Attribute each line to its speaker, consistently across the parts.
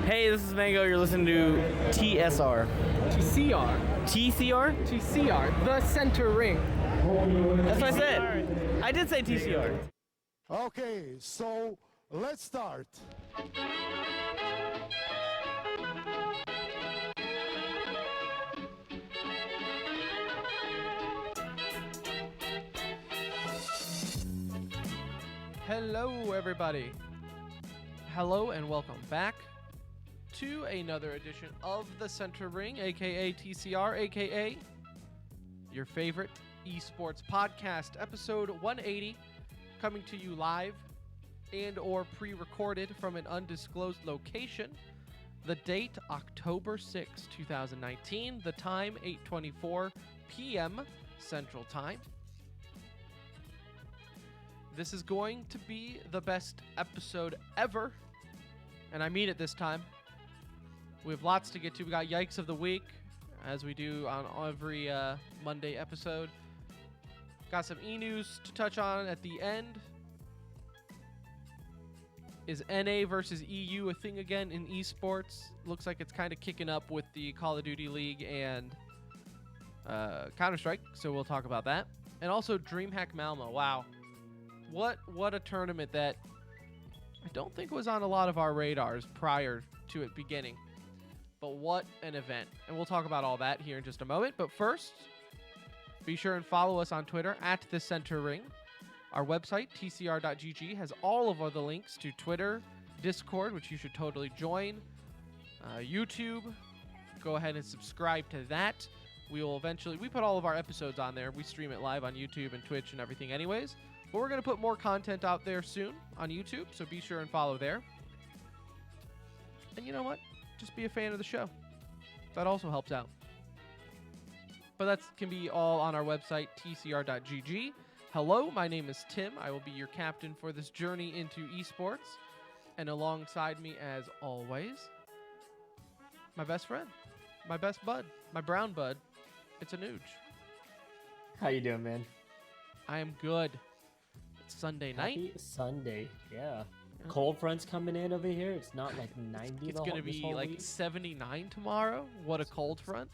Speaker 1: Hey, this is Mango. You're listening to TSR.
Speaker 2: TCR.
Speaker 1: TCR?
Speaker 2: TCR. The center ring.
Speaker 1: That's what I said. I did say TCR.
Speaker 3: Okay, so let's start.
Speaker 2: Hello, everybody. Hello and welcome back to another edition of the Center Ring, aka TCR, aka your favorite esports podcast, episode 180, coming to you live and or pre-recorded from an undisclosed location. The date, October 6, 2019. The time, 8:24 p.m. Central Time. This is going to be the best episode ever, and I mean it this time. We have lots to get to. We got Yikes of the Week, as we do on every Monday episode. Got some e-news to touch on at the end. Is NA versus EU a thing again in esports? Looks like it's kind of kicking up with the Call of Duty League and Counter-Strike, so we'll talk about that. And also DreamHack Malmö. Wow. What a tournament that I don't think was on a lot of our radars prior to it beginning. But what an event. And we'll talk about all that here in just a moment. But first, be sure and follow us on Twitter at The Center Ring. Our website, tcr.gg, has all of the links to Twitter, Discord, which you should totally join, YouTube. Go ahead and subscribe to that. We put all of our episodes on there. We stream it live on YouTube and Twitch and everything anyways. But we're going to put more content out there soon on YouTube, so be sure and follow there. And you know what? Just be a fan of the show. That also helps out. But that can be all on our website, tcr.gg. Hello, my name is Tim. I will be your captain for this journey into esports. And alongside me, as always, my best friend, my best bud, my brown bud, it's Anuj.
Speaker 4: How you doing, man?
Speaker 2: I am good. It's Sunday night.
Speaker 4: Happy Sunday, yeah. Cold front's coming in over here. It's not like 90.
Speaker 2: It's going to be like
Speaker 4: week.
Speaker 2: 79 tomorrow. What a cold front.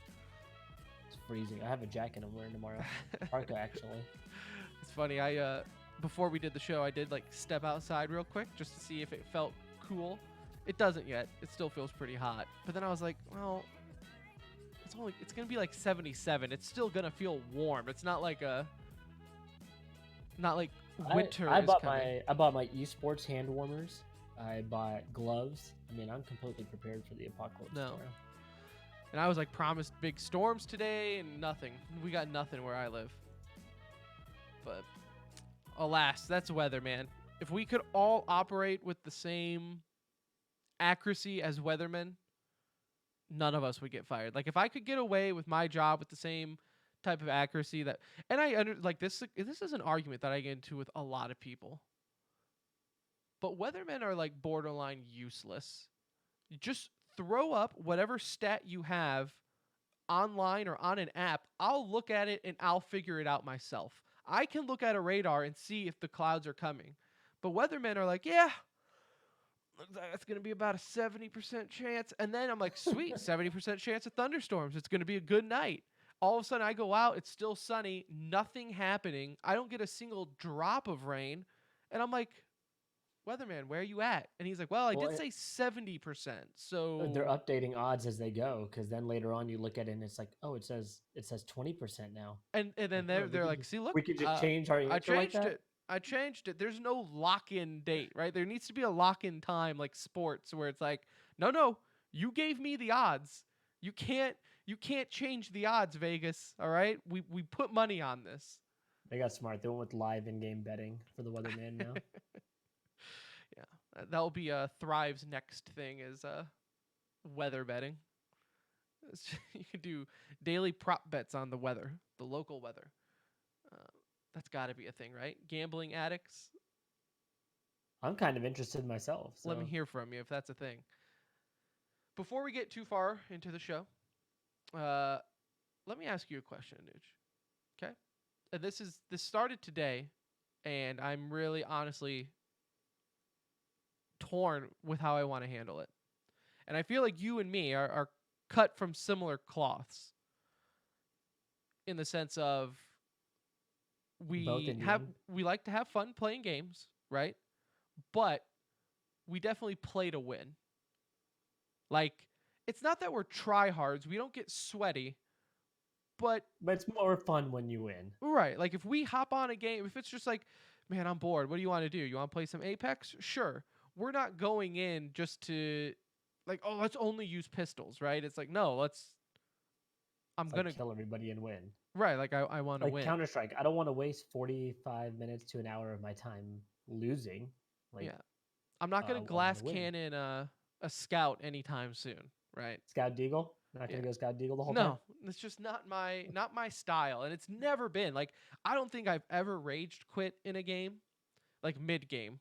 Speaker 4: It's freezing. I have a jacket I'm wearing tomorrow. Parka, actually.
Speaker 2: It's funny. I before we did the show, I did like step outside real quick just to see if it felt cool. It doesn't yet. It still feels pretty hot. But then I was like, well, it's going to be like 77. It's still going to feel warm. It's not like winter.
Speaker 4: I bought my esports hand warmers. I bought gloves. I mean, I'm completely prepared for the apocalypse.
Speaker 2: No.
Speaker 4: Tomorrow.
Speaker 2: And I was like promised big storms today and nothing. We got nothing where I live. But alas, that's weather, man. If we could all operate with the same accuracy as weathermen, none of us would get fired. Like if I could get away with my job with the same type of accuracy that, and this is an argument that I get into with a lot of people. But weathermen are like borderline useless. You just throw up whatever stat you have online or on an app. I'll look at it and I'll figure it out myself. I can look at a radar and see if the clouds are coming. But weathermen are like, yeah, looks like it's going to be about a 70% chance. And then I'm like, sweet, 70% chance of thunderstorms. It's going to be a good night. All of a sudden I go out, it's still sunny, nothing happening. I don't get a single drop of rain. And I'm like, weatherman, where are you at? And he's like, well, I did say 70%. So
Speaker 4: they're updating odds as they go, because then later on you look at it and it's like, oh, it says 20% now.
Speaker 2: And then they're like, see, look,
Speaker 4: we could just change our answer like that.
Speaker 2: I changed it. There's no lock-in date, right? There needs to be a lock-in time like sports where it's like, no, you gave me the odds. You can't change the odds, Vegas. All right, we put money on this.
Speaker 4: They got smart. They went with live in-game betting for the weatherman now.
Speaker 2: Yeah, that'll be Thrive's next thing is weather betting. You can do daily prop bets on the weather, the local weather. That's got to be a thing, right? Gambling addicts.
Speaker 4: I'm kind of interested myself. So.
Speaker 2: Let me hear from you if that's a thing. Before we get too far into the show, let me ask you a question, Anuj. Okay? This started today, and I'm really honestly torn with how I want to handle it. And I feel like you and me are cut from similar cloths in the sense of
Speaker 4: Both Indian.
Speaker 2: we like to have fun playing games, right? But we definitely play to win. Like, it's not that we're tryhards. We don't get sweaty, but
Speaker 4: But it's more fun when you win.
Speaker 2: right. Like, if we hop on a game, if it's just like, man, I'm bored. What do you want to do? You want to play some Apex? Sure. We're not going in just to, like, oh, let's only use pistols, right? It's like, no, I'm
Speaker 4: It's
Speaker 2: gonna
Speaker 4: like kill everybody and win.
Speaker 2: right. Like, I want to
Speaker 4: Like
Speaker 2: win.
Speaker 4: Counter-Strike, I don't want to waste 45 minutes to an hour of my time losing. Like,
Speaker 2: Yeah. I'm not gonna
Speaker 4: I wanna
Speaker 2: glass
Speaker 4: win.
Speaker 2: cannon a scout anytime soon, right?
Speaker 4: Scout Deagle? Not gonna
Speaker 2: Yeah.
Speaker 4: go Scout Deagle the whole time?
Speaker 2: No, it's just not my style, and it's never been. Like, I don't think I've ever raged quit in a game, like mid game.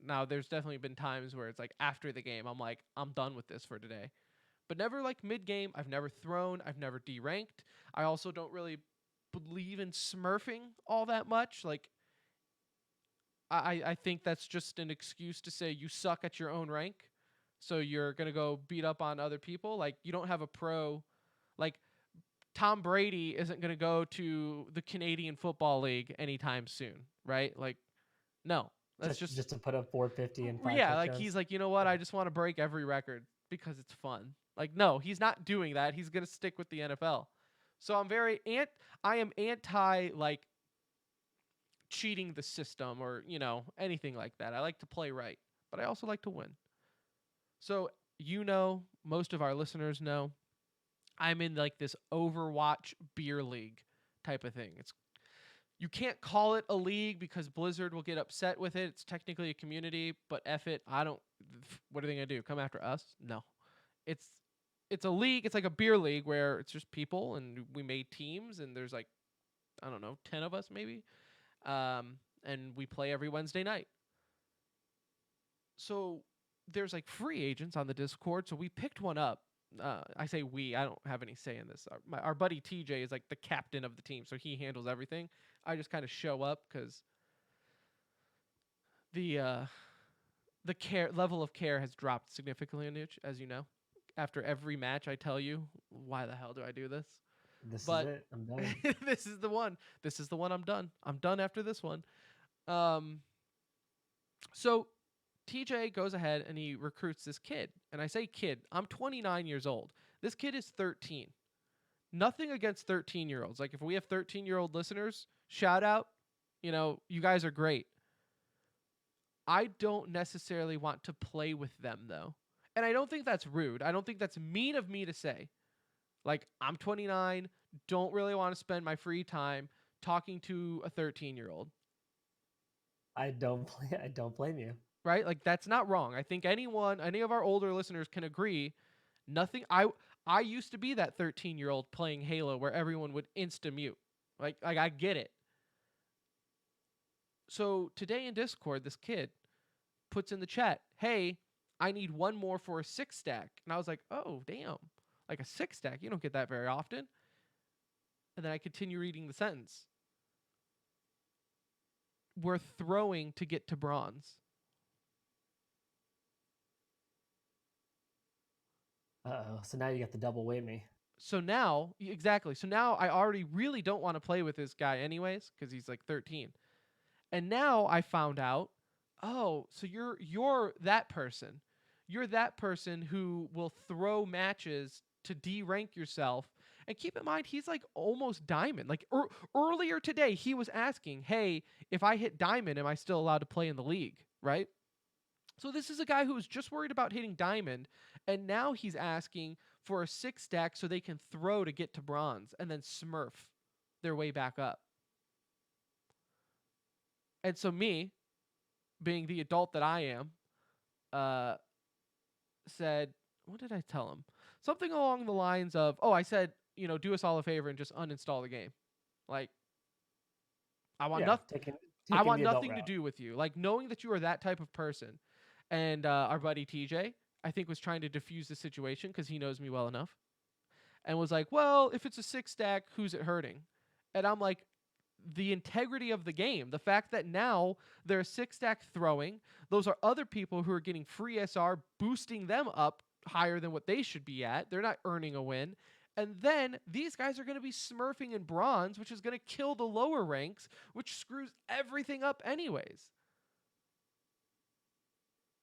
Speaker 2: Now, there's definitely been times where it's like after the game, I'm like, I'm done with this for today. But never like mid game. I've never thrown. I've never deranked. I also don't really believe in smurfing all that much. Like, I think that's just an excuse to say you suck at your own rank, so you're gonna go beat up on other people. Like, you don't have a pro, like Tom Brady isn't gonna go to the Canadian Football League anytime soon, right? Like, no, that's
Speaker 4: Just to put up 450 and 5
Speaker 2: yeah. Like,
Speaker 4: touchdowns?
Speaker 2: he's like, you know what? I just want to break every record because it's fun. Like, no, he's not doing that. He's gonna stick with the NFL. So I am anti like cheating the system or, anything like that. I like to play right, but I also like to win. So, most of our listeners know I'm in like this Overwatch beer league type of thing. You can't call it a league because Blizzard will get upset with it. It's technically a community, but F it. What are they going to do? Come after us? No. It's a league. It's like a beer league where it's just people and we made teams and there's like, I don't know, 10 of us maybe. And we play every Wednesday night. So there's like free agents on the Discord. So we picked one up. I say we. I don't have any say in this. Our buddy TJ is like the captain of the team, so he handles everything. I just kind of show up because the level of care has dropped significantly, Anuj, as you know. After every match, I tell you, why the hell do I do this?
Speaker 4: This
Speaker 2: But
Speaker 4: is it. I'm done.
Speaker 2: this is the one. This is the one I'm done. I'm done after this one. So TJ goes ahead and he recruits this kid. And I say kid, I'm 29 years old. This kid is 13. Nothing against 13-year-olds. Like, if we have 13-year-old listeners, shout out. You guys are great. I don't necessarily want to play with them, though. And I don't think that's rude. I don't think that's mean of me to say. Like, I'm 29, don't really want to spend my free time talking to a 13-year-old.
Speaker 4: I don't blame you.
Speaker 2: Right? Like, that's not wrong. I think any of our older listeners can agree. I used to be that 13-year-old playing Halo where everyone would insta-mute. Like I get it. So today in Discord, this kid puts in the chat, hey, I need one more for a 6-stack. And I was like, oh, damn. Like a 6-stack? You don't get that very often. And then I continue reading the sentence. We're throwing to get to bronze.
Speaker 4: Uh-oh. So now you got the double whammy.
Speaker 2: So now, exactly. So now I already really don't want to play with this guy anyways because he's like 13. And now I found out, oh, so you're that person. You're that person who will throw matches to de-rank yourself. And keep in mind, he's like almost diamond. Like earlier today, he was asking, hey, if I hit diamond, am I still allowed to play in the league, right? So this is a guy who was just worried about hitting diamond, and now he's asking for a 6-stack so they can throw to get to bronze and then smurf their way back up. And so me, being the adult that I am, said, what did I tell him? Something along the lines of, I said, do us all a favor and just uninstall the game. Like, I want I want nothing to do with you. Like, knowing that you are that type of person. And our buddy TJ, I think, was trying to diffuse the situation because he knows me well enough. And was like, well, if it's a 6-stack, who's it hurting? And I'm like, the integrity of the game. The fact that now they're 6-stack throwing. Those are other people who are getting free SR, boosting them up higher than what they should be at. They're not earning a win. And then these guys are going to be smurfing in bronze, which is going to kill the lower ranks, which screws everything up anyways.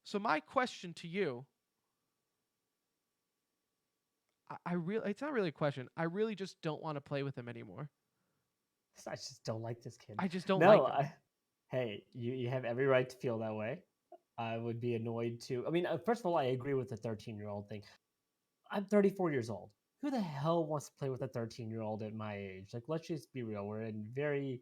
Speaker 2: So my question to you, it's not really a question. I really just don't want to play with him anymore.
Speaker 4: I just don't like this kid.
Speaker 2: I just don't like him.
Speaker 4: Hey, you have every right to feel that way. I would be annoyed too. I mean, first of all, I agree with the 13-year-old thing. I'm 34 years old. Who the hell wants to play with a 13-year-old at my age? Like, let's just be real. We're in very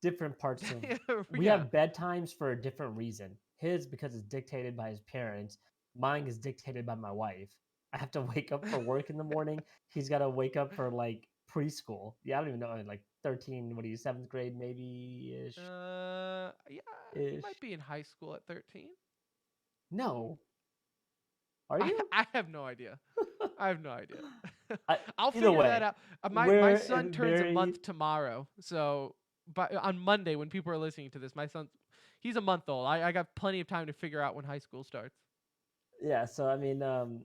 Speaker 4: different parts of... We have bedtimes for a different reason. His, because it's dictated by his parents. Mine is dictated by my wife. I have to wake up for work in the morning. He's got to wake up for, like, preschool. Yeah, I don't even know. Like, 13, what are you, 7th grade maybe-ish?
Speaker 2: Yeah, he might be in high school at 13.
Speaker 4: No. Are you?
Speaker 2: I have no idea. I have no idea. I'll
Speaker 4: Either
Speaker 2: figure
Speaker 4: way,
Speaker 2: that out. My son turns a month tomorrow. So on Monday, when people are listening to this, my son, he's a month old. I got plenty of time to figure out when high school starts.
Speaker 4: Yeah, so I mean,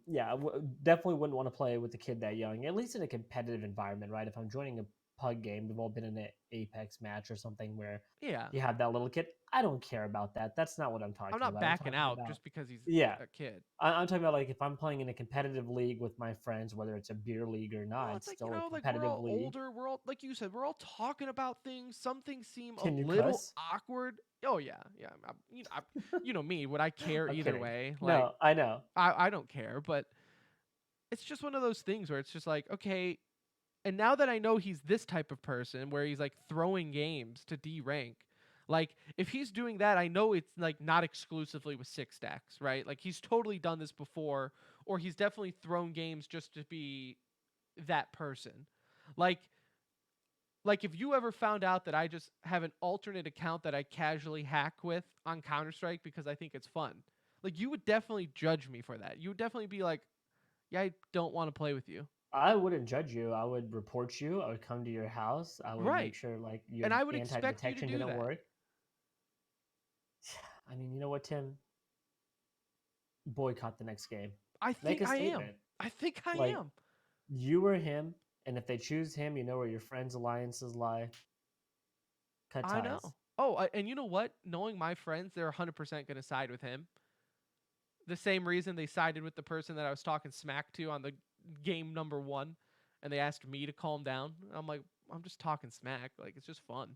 Speaker 4: yeah, definitely wouldn't want to play with a kid that young, at least in a competitive environment, right? If I'm joining a pug game, we've all been in an Apex match or something where you have that little kid. I don't care about that. That's not what I'm talking about.
Speaker 2: I'm not backing out just because he's a kid.
Speaker 4: I'm talking about, like, if I'm playing in a competitive league with my friends, whether it's a beer league or not, it's still a competitive
Speaker 2: we're all
Speaker 4: league.
Speaker 2: Older. We're all, like you said, we're all talking about things. Some things seem
Speaker 4: Can you
Speaker 2: little
Speaker 4: cuss?
Speaker 2: awkward. Oh yeah. You know me. Would I care either
Speaker 4: kidding.
Speaker 2: way?
Speaker 4: Like, no, I know.
Speaker 2: I don't care, but it's just one of those things where it's just like, okay. And now that I know he's this type of person where he's like throwing games to D rank, like if he's doing that, I know it's like not exclusively with 6 stacks, right? Like he's totally done this before, or he's definitely thrown games just to be that person. Like if you ever found out that I just have an alternate account that I casually hack with on Counter-Strike because I think it's fun, like you would definitely judge me for that. You would definitely be like, yeah, I don't want to play with you.
Speaker 4: I wouldn't judge you. I would report you. I would come to your house. I would make sure, like, your
Speaker 2: and I would expect you to do
Speaker 4: didn't
Speaker 2: that.
Speaker 4: work. I mean, you know what, Tim? Boycott the next game.
Speaker 2: I think I am. I think I am.
Speaker 4: You or him, and if they choose him, you know where your friends' alliances lie. Cut ties.
Speaker 2: I know. Oh, and you know what? Knowing my friends, they're 100% going to side with him. The same reason they sided with the person that I was talking smack to on the game number 1, and they asked me to calm down. I'm like, I'm just talking smack. Like, it's just fun.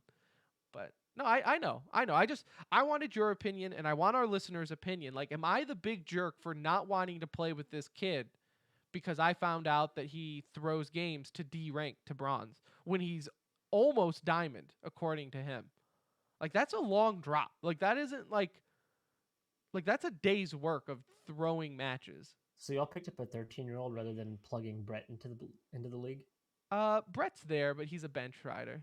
Speaker 2: But no, I know. I wanted your opinion, and I want our listeners' opinion. Like, am I the big jerk for not wanting to play with this kid because I found out that he throws games to D rank to bronze when he's almost diamond, according to him? Like, that's a long drop. Like, that isn't like that's a day's work of throwing matches.
Speaker 4: So y'all picked up a 13-year-old rather than plugging Brett into the league?
Speaker 2: Brett's there, but he's a bench rider.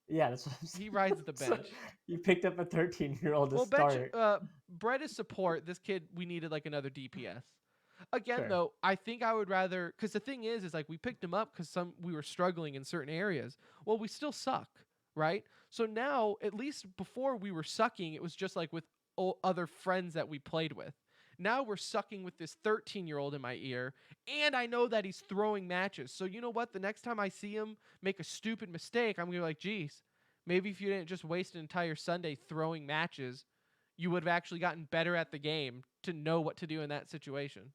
Speaker 4: Yeah, that's what I'm saying.
Speaker 2: He rides the bench.
Speaker 4: So you picked up a 13-year-old to start.
Speaker 2: Brett is support. This kid, we needed like another DPS. Again, though, I think I would rather, because the thing is like we picked him up because we were struggling in certain areas. Well, we still suck, right? So now, at least before we were sucking, it was just like with other friends that we played with. Now we're sucking with this 13-year-old in my ear, and I know that he's throwing matches. So you know what? The next time I see him make a stupid mistake, I'm going to be like, geez, maybe if you didn't just waste an entire Sunday throwing matches, you would have actually gotten better at the game to know what to do in that situation.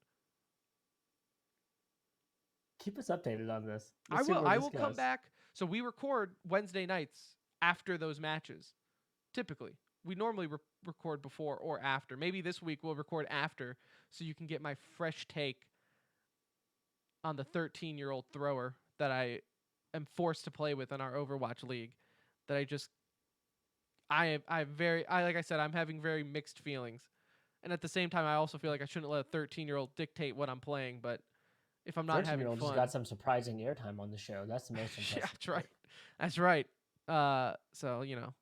Speaker 4: Keep us updated on this.
Speaker 2: I will come back. So we record Wednesday nights after those matches, typically. We normally record before or after. Maybe this week we'll record after so you can get my fresh take on the 13-year-old thrower that I am forced to play with in our Overwatch league. That like I said, I'm having very mixed feelings. And at the same time, I also feel like I shouldn't let a 13-year-old dictate what I'm playing, but if I'm not having fun... 13-year-old
Speaker 4: just got some surprising airtime on the show. That's the most impressive.
Speaker 2: Yeah, that's right. That's right. So, you know,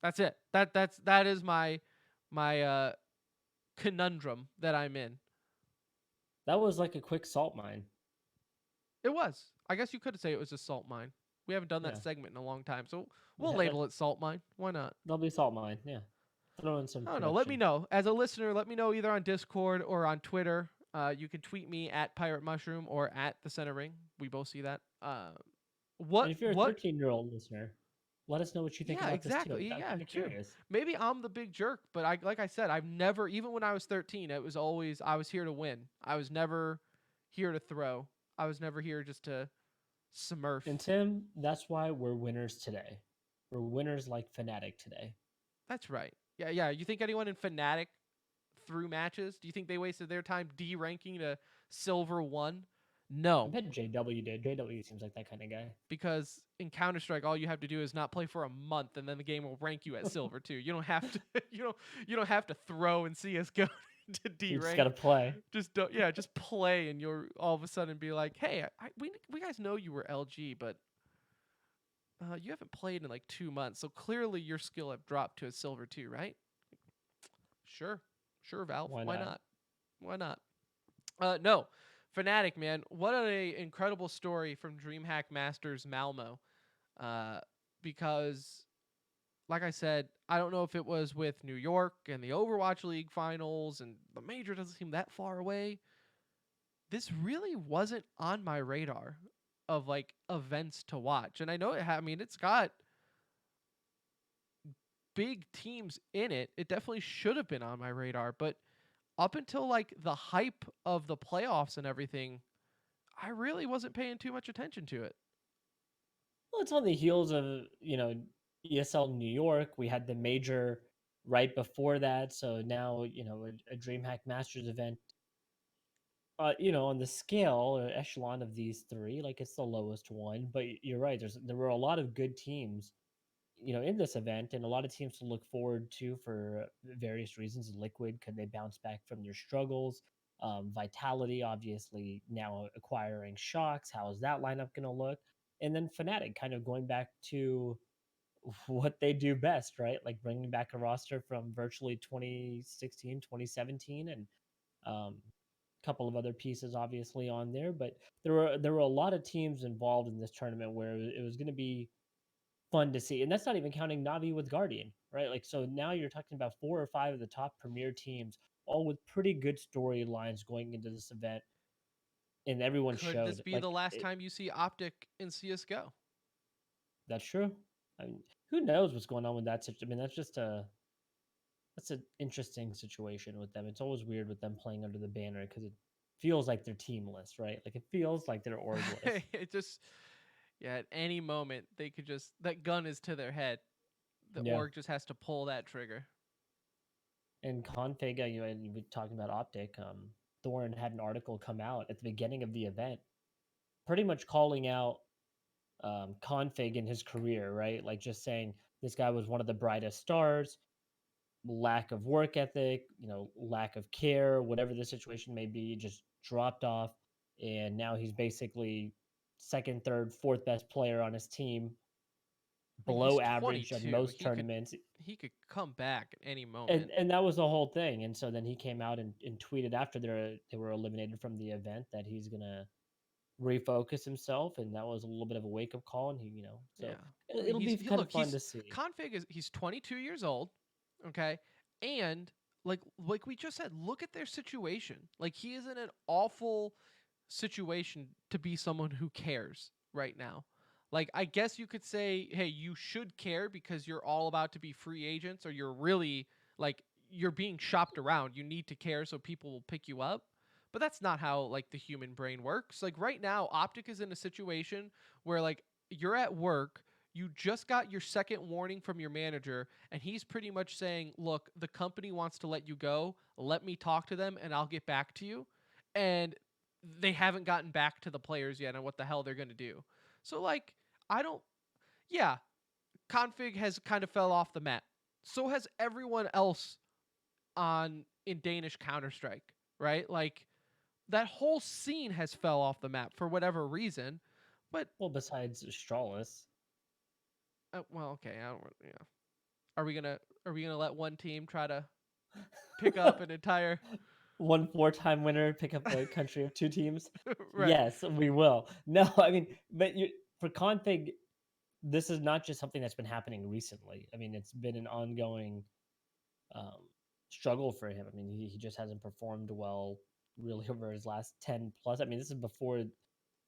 Speaker 2: that's it. That is my conundrum that I'm in.
Speaker 4: That was like a quick salt mine.
Speaker 2: It was. I guess you could say it was a salt mine. We haven't done that segment in a long time, so we'll label it salt mine. Why not?
Speaker 4: There'll be salt mine. Yeah. Throw in some.
Speaker 2: I don't know. Let me know as a listener. Let me know either on Discord or on Twitter. You can tweet me at Pirate Mushroom or at the Center Ring. We both see that.
Speaker 4: And if you're a
Speaker 2: What
Speaker 4: 13-year-old listener, let us know what you think
Speaker 2: Yeah,
Speaker 4: about this too.
Speaker 2: exactly.
Speaker 4: I'm
Speaker 2: Yeah,
Speaker 4: kind of
Speaker 2: true.
Speaker 4: curious.
Speaker 2: Maybe I'm the big jerk, but like I said, I've never, even when I was 13, it was always I was here to win. I was never here to throw. I was never here just to smurf.
Speaker 4: And Tim, that's why we're winners today. We're winners like Fnatic today.
Speaker 2: That's right. Yeah, yeah. You think anyone in Fnatic threw matches? Do you think they wasted their time ranking to Silver 1?
Speaker 4: I
Speaker 2: No,
Speaker 4: bet JW did. JW seems like that kind of guy.
Speaker 2: because in Counter Strike, all you have to do is not play for a month, and then the game will rank you at Silver 2. You don't have to. You don't have to throw in CS:GO to D
Speaker 4: You just
Speaker 2: rank.
Speaker 4: gotta play.
Speaker 2: Just don't, yeah, just play, and you'll all of a sudden be like, hey, we guys know you were LG, but you haven't played in like 2 months, so clearly your skill have dropped to a Silver 2, right? Sure, Valve.
Speaker 4: Why
Speaker 2: Why
Speaker 4: not?
Speaker 2: not? Why not? No, Fnatic, man, what an incredible story from DreamHack Masters Malmö. Because, like I said, I don't know if it was with New York and the Overwatch League finals, and the major doesn't seem that far away. This really wasn't on my radar of like events to watch, and I know I mean, it's got big teams in it. It definitely should have been on my radar, but up until like the hype of the playoffs and everything, I really wasn't paying too much attention to it.
Speaker 4: Well, it's on the heels of, ESL New York. We had the major right before that. So now, a DreamHack Masters event, on the scale or echelon of these three, like it's the lowest one. But you're right. There were a lot of good teams, in this event, and a lot of teams to look forward to for various reasons. Liquid, could they bounce back from their struggles? Vitality, obviously, now acquiring Shocks. How is that lineup going to look? And then Fnatic kind of going back to what they do best, right? Like bringing back a roster from virtually 2016, 2017, and a couple of other pieces obviously on there. But there were a lot of teams involved in this tournament where it was going to be fun to see. And that's not even counting Navi with Guardian, right? Like, so now you're talking about 4 or 5 of the top premier teams, all with pretty good storylines going into this event. And everyone
Speaker 2: Could this
Speaker 4: showed,
Speaker 2: be the
Speaker 4: like,
Speaker 2: last time you see Optic in CS:GO?
Speaker 4: that's true. I mean, who knows what's going on with that situation? I mean, that's an interesting situation with them. It's always weird with them playing under the banner because it feels like they're teamless, right? Like it feels like they're orgless.
Speaker 2: It just, yeah, at any moment they could just, that gun is to their head. The
Speaker 4: Yeah.
Speaker 2: org just has to pull that trigger.
Speaker 4: And config, and you were talking about Optic. Thorn had an article come out at the beginning of the event, pretty much calling out config in his career, right? Like just saying this guy was one of the brightest stars, lack of work ethic, lack of care, whatever the situation may be, just dropped off. And now he's basically second, third, fourth best player on his team,
Speaker 2: I mean, he's
Speaker 4: below average at
Speaker 2: 22.
Speaker 4: most tournaments.
Speaker 2: He could come back at any
Speaker 4: And
Speaker 2: moment.
Speaker 4: and that was the whole thing. And so then he came out and tweeted after they were eliminated from the event that he's gonna refocus himself, and that was a little bit of a wake up call. And so
Speaker 2: Yeah. I mean,
Speaker 4: it'll be kind of fun to see.
Speaker 2: Config is, he's 22 years old, okay? And like we just said, look at their situation. Like, he is in an awful situation to be someone who cares right now. Like, I guess you could say, hey, you should care because you're all about to be free agents, or you're really like, you're being shopped around. You need to care so people will pick you up. But that's not how like the human brain works. Like right now, Optic is in a situation where like you're at work, you just got your second warning from your manager, and he's pretty much saying, look, the company wants to let you go. Let me talk to them and I'll get back to you. And they haven't gotten back to the players yet on what the hell they're going to do. So like, I don't, yeah, config has kind of fell off the map. So has everyone else in Danish Counter-Strike, right? Like, that whole scene has fell off the map for whatever reason. But
Speaker 4: Well, besides Stralis.
Speaker 2: well, okay, I don't. Yeah, are we gonna let one team try to pick up an entire
Speaker 4: One 4-time winner pick up the country of 2 teams?
Speaker 2: right?
Speaker 4: Yes, we will. No, I mean, but for config, this is not just something that's been happening recently. I mean, it's been an ongoing struggle for him. I mean, he just hasn't performed well really over his last 10 plus. I mean, this is before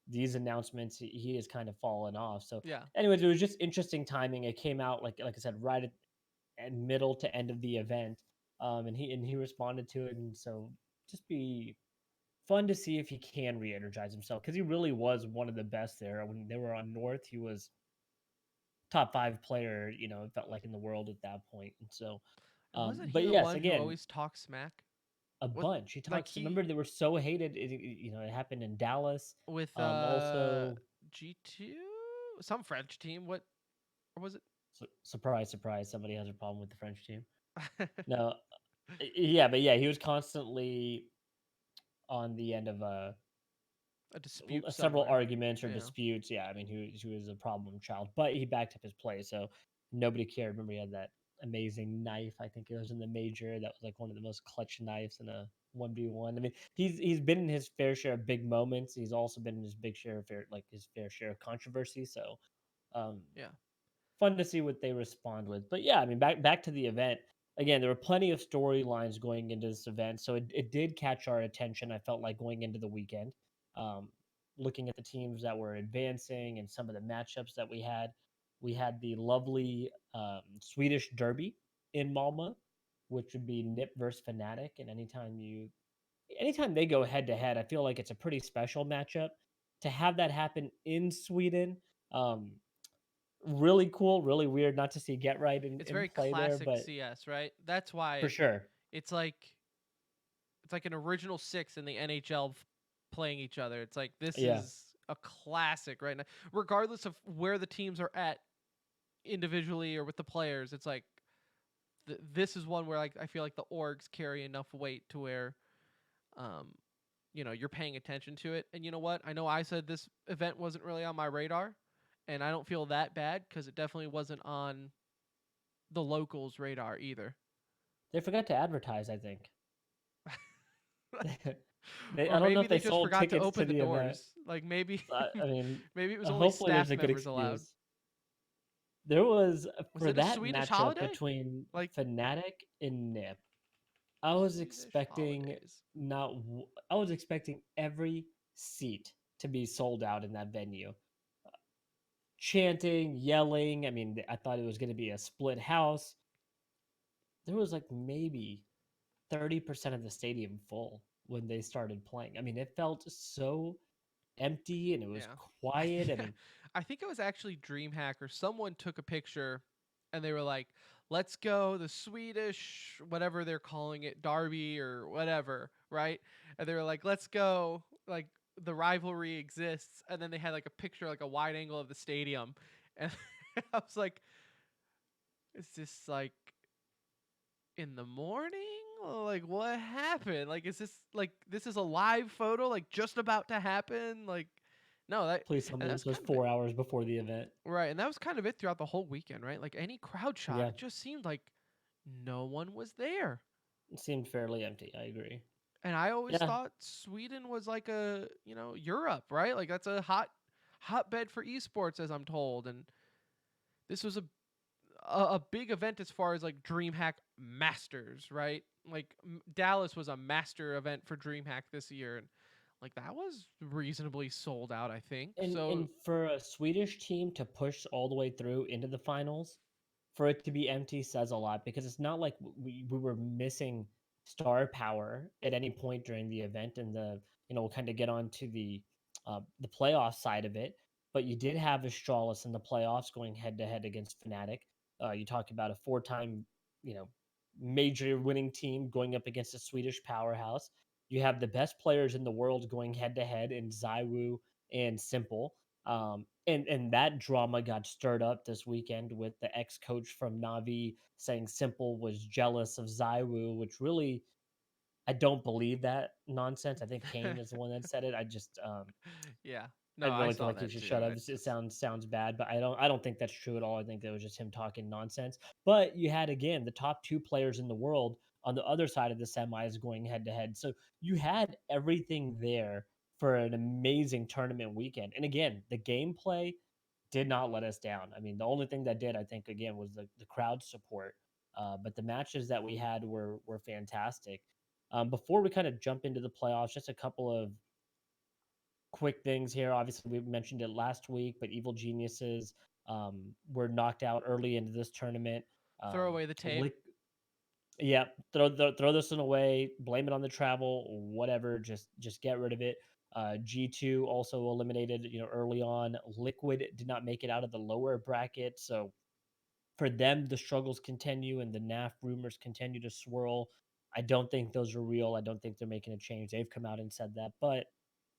Speaker 4: these announcements. He has kind of fallen off. So,
Speaker 2: Yeah.
Speaker 4: anyways, it was just interesting timing. It came out like I said, right at middle to end of the event, and he responded to it, and so just be fun to see if he can re-energize himself because he really was one of the best there when they were on North. He was top 5 player, it felt like in the world at that point, and so.
Speaker 2: And wasn't he
Speaker 4: But
Speaker 2: the
Speaker 4: yes,
Speaker 2: one who
Speaker 4: again,
Speaker 2: always talks smack?
Speaker 4: a
Speaker 2: What
Speaker 4: bunch. He
Speaker 2: like
Speaker 4: talks.
Speaker 2: he
Speaker 4: Remember, they were so hated. It happened in Dallas.
Speaker 2: with
Speaker 4: Also,
Speaker 2: G2, some French team. What or was it?
Speaker 4: surprise, surprise, somebody has a problem with the French team. No, yeah, but yeah, he was constantly on the end of
Speaker 2: A dispute
Speaker 4: several
Speaker 2: somewhere.
Speaker 4: arguments or
Speaker 2: Yeah.
Speaker 4: disputes. Yeah, I mean, he was a problem child, but he backed up his play, so nobody cared. Remember, he had that amazing knife. I think it was in the major. That was like one of the most clutch knives in a 1v1. I mean, he's been in his fair share of big moments. He's also been in his big share of his fair share of controversy. So, um,
Speaker 2: Yeah.
Speaker 4: fun to see what they respond with. But yeah, I mean, back to the event. Again, there were plenty of storylines going into this event, so it did catch our attention. I felt like going into the weekend, um, looking at the teams that were advancing and some of the matchups that we had. We had the lovely Swedish derby in Malmö, which would be Nip versus Fnatic. And anytime they go head to head, I feel like it's a pretty special matchup. To have that happen in Sweden, um, really cool, really weird not to see Get Right
Speaker 2: It's
Speaker 4: in
Speaker 2: very
Speaker 4: play there,
Speaker 2: classic
Speaker 4: but
Speaker 2: CS, right? That's
Speaker 4: for
Speaker 2: why
Speaker 4: sure.
Speaker 2: it's like an original six in the NHL playing each other. It's like this
Speaker 4: Yeah.
Speaker 2: is a classic right now, regardless of where the teams are at individually or with the players. It's like this is one where like I feel like the orgs carry enough weight to where, um, you're paying attention to it. And you know what? I know I said this event wasn't really on my radar, and I don't feel that bad because it definitely wasn't on the locals' radar either.
Speaker 4: They forgot to advertise, I think. I
Speaker 2: Or
Speaker 4: don't know
Speaker 2: maybe
Speaker 4: if they
Speaker 2: they just
Speaker 4: sold
Speaker 2: forgot to
Speaker 4: tickets to
Speaker 2: open the
Speaker 4: the event.
Speaker 2: doors. Like maybe
Speaker 4: I mean,
Speaker 2: maybe it was only
Speaker 4: hopefully there's
Speaker 2: staff
Speaker 4: a good
Speaker 2: members allowed.
Speaker 4: excuse. There was
Speaker 2: Was
Speaker 4: for
Speaker 2: it a
Speaker 4: that
Speaker 2: Swedish
Speaker 4: matchup
Speaker 2: holiday?
Speaker 4: between
Speaker 2: Like
Speaker 4: Fnatic and Nip. I was
Speaker 2: Swedish
Speaker 4: expecting
Speaker 2: holidays.
Speaker 4: I was expecting every seat to be sold out in that venue. Chanting, yelling. I mean, I thought it was going to be a split house. There was like maybe 30% of the stadium full when they started playing. I mean, it felt so empty and it was
Speaker 2: Yeah.
Speaker 4: quiet. I mean,
Speaker 2: I think it was actually DreamHack or someone took a picture and they were like, let's go the Swedish, whatever they're calling it, derby or whatever, right? And they were like, let's go. Like the rivalry exists. And then they had like a picture, like a wide angle of the stadium. And I was like, is this like in the morning? Like what happened? Like is this is a live photo like just about to happen? Like no, that
Speaker 4: please tell
Speaker 2: and
Speaker 4: me
Speaker 2: that's
Speaker 4: this was
Speaker 2: kind of it.
Speaker 4: 4 hours before the event.
Speaker 2: Right, and that was kind of it throughout the whole weekend, right? Like any crowd shot,
Speaker 4: Yeah,
Speaker 2: it just seemed like no one was there.
Speaker 4: it seemed fairly empty. I agree.
Speaker 2: And I always
Speaker 4: Yeah,
Speaker 2: thought Sweden was like Europe, right? Like that's a hotbed for esports as I'm told. And this was a big event as far as like DreamHack Masters, right? Like Dallas was a master event for DreamHack this year, and like that was reasonably sold out, I think. So
Speaker 4: and for a Swedish team to push all the way through into the finals, for it to be empty says a lot because it's not like we were missing star power at any point during the event, and we'll kind of get on to the playoff side of it. But you did have Astralis in the playoffs going head to head against Fnatic. You talk about a 4-time, you know, major winning team going up against a Swedish powerhouse. You have the best players in the world going head to head in Zywoo and Simple. And that drama got stirred up this weekend with the ex coach from Navi saying Simple was jealous of Zywoo, which really I don't believe that nonsense. I think Kane is the one that said it.
Speaker 2: yeah.
Speaker 4: I
Speaker 2: No, I
Speaker 4: really feel
Speaker 2: saw
Speaker 4: like he
Speaker 2: that
Speaker 4: should
Speaker 2: too.
Speaker 4: shut up.
Speaker 2: It's
Speaker 4: It
Speaker 2: just
Speaker 4: sounds bad, but I don't think that's true at all. I think that was just him talking nonsense. But you had again the top 2 players in the world on the other side of the semis going head to head. So you had everything there for an amazing tournament weekend. And again, the gameplay did not let us down. I mean, the only thing that did, I think, again, was the crowd support. But the matches that we had were fantastic. Before we kind of jump into the playoffs, just a couple of quick things here. Obviously, we mentioned it last week, but Evil Geniuses were knocked out early into this tournament.
Speaker 2: Throw away the tape.
Speaker 4: Yeah, throw this one away. Blame it on the travel, whatever. Just get rid of it. G2 also eliminated, early on. Liquid did not make it out of the lower bracket, so for them the struggles continue and the NAF rumors continue to swirl. I don't think those are real. I don't think they're making a change. They've come out and said that, but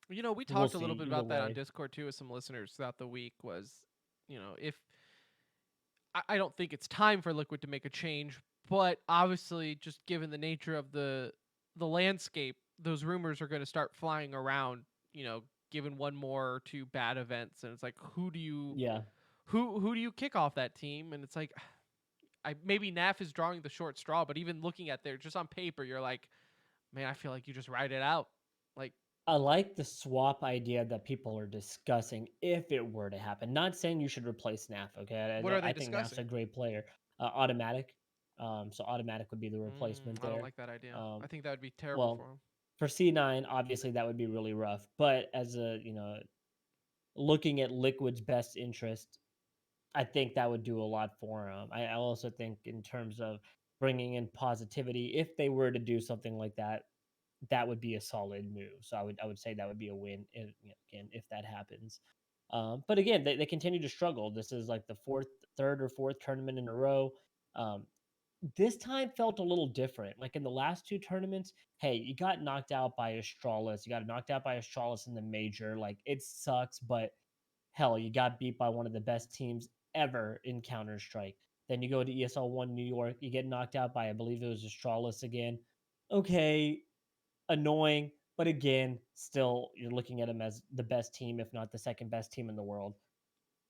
Speaker 2: We
Speaker 4: we'll
Speaker 2: talked a little
Speaker 4: see.
Speaker 2: bit
Speaker 4: Either
Speaker 2: about that on
Speaker 4: way,
Speaker 2: Discord too with some listeners throughout the week. Was if I don't think it's time for Liquid to make a change, but obviously, just given the nature of the landscape, those rumors are going to start flying around. Given one more or two bad events, and it's like,
Speaker 4: yeah.
Speaker 2: who do you kick off that team? And it's like, maybe NAF is drawing the short straw, but even looking at there just on paper, you're like, man, I feel like you just ride it out. Like,
Speaker 4: I like the swap idea that people are discussing if it were to happen. Not saying you should replace NAF, okay?
Speaker 2: what are they
Speaker 4: I think NAF's
Speaker 2: discussing?
Speaker 4: a great player. Automatic. So automatic would be the replacement
Speaker 2: I don't
Speaker 4: there.
Speaker 2: like that idea. I
Speaker 4: Um,
Speaker 2: think that would be terrible for
Speaker 4: well,
Speaker 2: him.
Speaker 4: for C9, obviously that would be really rough. But as looking at Liquid's best interest, I think that would do a lot for him. I also think in terms of bringing in positivity, if they were to do something like that, that would be a solid move. So I would say that would be a win again if that happens. But again, they continue to struggle. This is like the third or fourth tournament in a row. Um, this time felt a little different. Like in the last two tournaments, hey, you got knocked out by Astralis. You got knocked out by Astralis in the major. Like it sucks, but hell, you got beat by one of the best teams ever in Counter Strike. Then you go to ESL One New York, you get knocked out by I believe it was Astralis again. Okay, annoying, but again, still you're looking at them as the best team, if not the second best team in the world.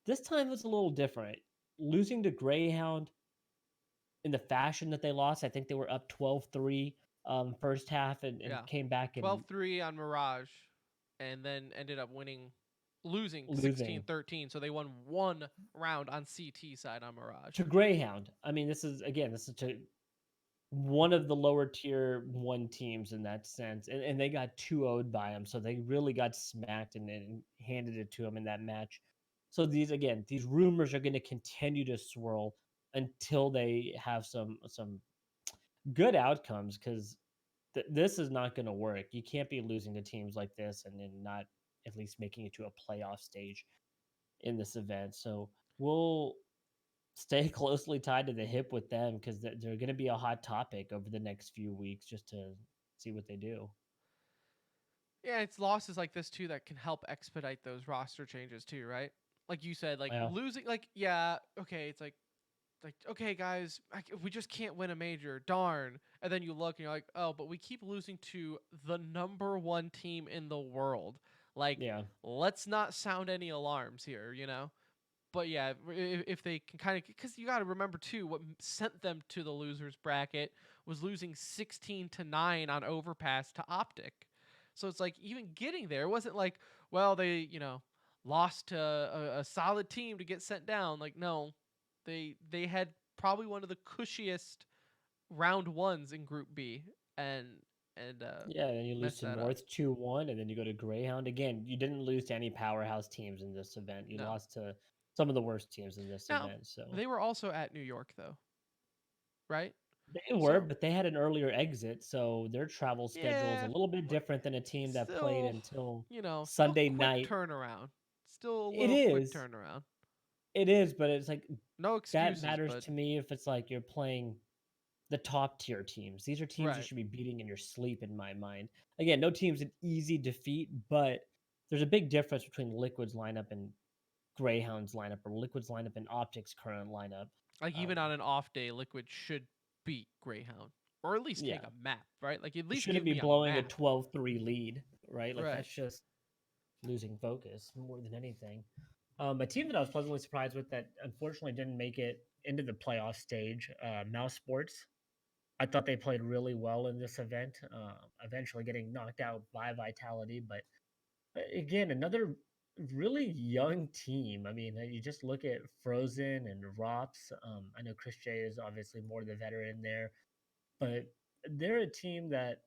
Speaker 4: This time was a little different. Losing to Greyhound in the fashion that they lost, I think they were up 12-3 first half and
Speaker 2: Yeah,
Speaker 4: came back and
Speaker 2: 12-3 on Mirage, and then ended up losing
Speaker 4: losing
Speaker 2: 16-13. So they won one round on CT side on Mirage.
Speaker 4: to Greyhound. I mean, this is to one of the lower tier one teams in that sense, and they got 2-0'd by them, so they really got smacked and handed it to them in that match. So these rumors are going to continue to swirl until they have some good outcomes because this is not going to work. You can't be losing to teams like this and then not at least making it to a playoff stage in this event. So we'll stay closely tied to the hip with them because they're going to be a hot topic over the next few weeks just to see what they do.
Speaker 2: Yeah, it's losses like this too that can help expedite those roster changes too, right? Like you said, like
Speaker 4: Yeah,
Speaker 2: losing, like yeah, okay, it's like okay, guys, we just can't win a major, darn. And then you look and you're like, oh, but we keep losing to the number one team in the world. Like,
Speaker 4: yeah,
Speaker 2: let's not sound any alarms here. But yeah, if they can kind of, because you got to remember too, what sent them to the losers bracket was losing 16-9 on Overpass to Optic. So it's like even getting there wasn't like, well, they lost to a solid team to get sent down. Like no, they had probably one of the cushiest round ones in Group B, and
Speaker 4: yeah. And you lose
Speaker 2: messed
Speaker 4: to
Speaker 2: that up.
Speaker 4: North 2-1, and then you go to Greyhound again. You didn't lose to any powerhouse teams in this event. You
Speaker 2: No.
Speaker 4: lost to some of the worst teams in this
Speaker 2: Now
Speaker 4: event. So
Speaker 2: they were also at New York though, right?
Speaker 4: they were,
Speaker 2: So
Speaker 4: but they had an earlier exit, so their travel schedule is a
Speaker 2: yeah,
Speaker 4: little bit
Speaker 2: but
Speaker 4: different than a team that played
Speaker 2: still,
Speaker 4: until
Speaker 2: still
Speaker 4: Sunday
Speaker 2: quick
Speaker 4: night.
Speaker 2: turnaround. Still a
Speaker 4: It
Speaker 2: little quick
Speaker 4: is.
Speaker 2: turnaround.
Speaker 4: It is, but it's like
Speaker 2: No
Speaker 4: that
Speaker 2: excuses,
Speaker 4: matters
Speaker 2: but
Speaker 4: to me if it's like you're playing the top tier teams. These are teams you
Speaker 2: right.
Speaker 4: should be beating in your sleep, in my mind. Again, no team's an easy defeat, but there's a big difference between Liquid's lineup and Greyhound's lineup, or Liquid's lineup and Optic's current lineup.
Speaker 2: Like
Speaker 4: Um,
Speaker 2: even on an off day, Liquid should beat Greyhound, or at least
Speaker 4: yeah,
Speaker 2: take a map, right? Like at
Speaker 4: you
Speaker 2: least
Speaker 4: shouldn't
Speaker 2: give
Speaker 4: be
Speaker 2: me a
Speaker 4: blowing a
Speaker 2: map,
Speaker 4: 12-3 lead, right? Like
Speaker 2: right?
Speaker 4: that's just losing focus more than anything. A team that I was pleasantly surprised with that unfortunately didn't make it into the playoff stage, Mouse Sports. I thought they played really well in this event, eventually getting knocked out by Vitality. But again, another really young team. I mean, you just look at Frozen and Rops. I know Chris J is obviously more the veteran there, but they're a team that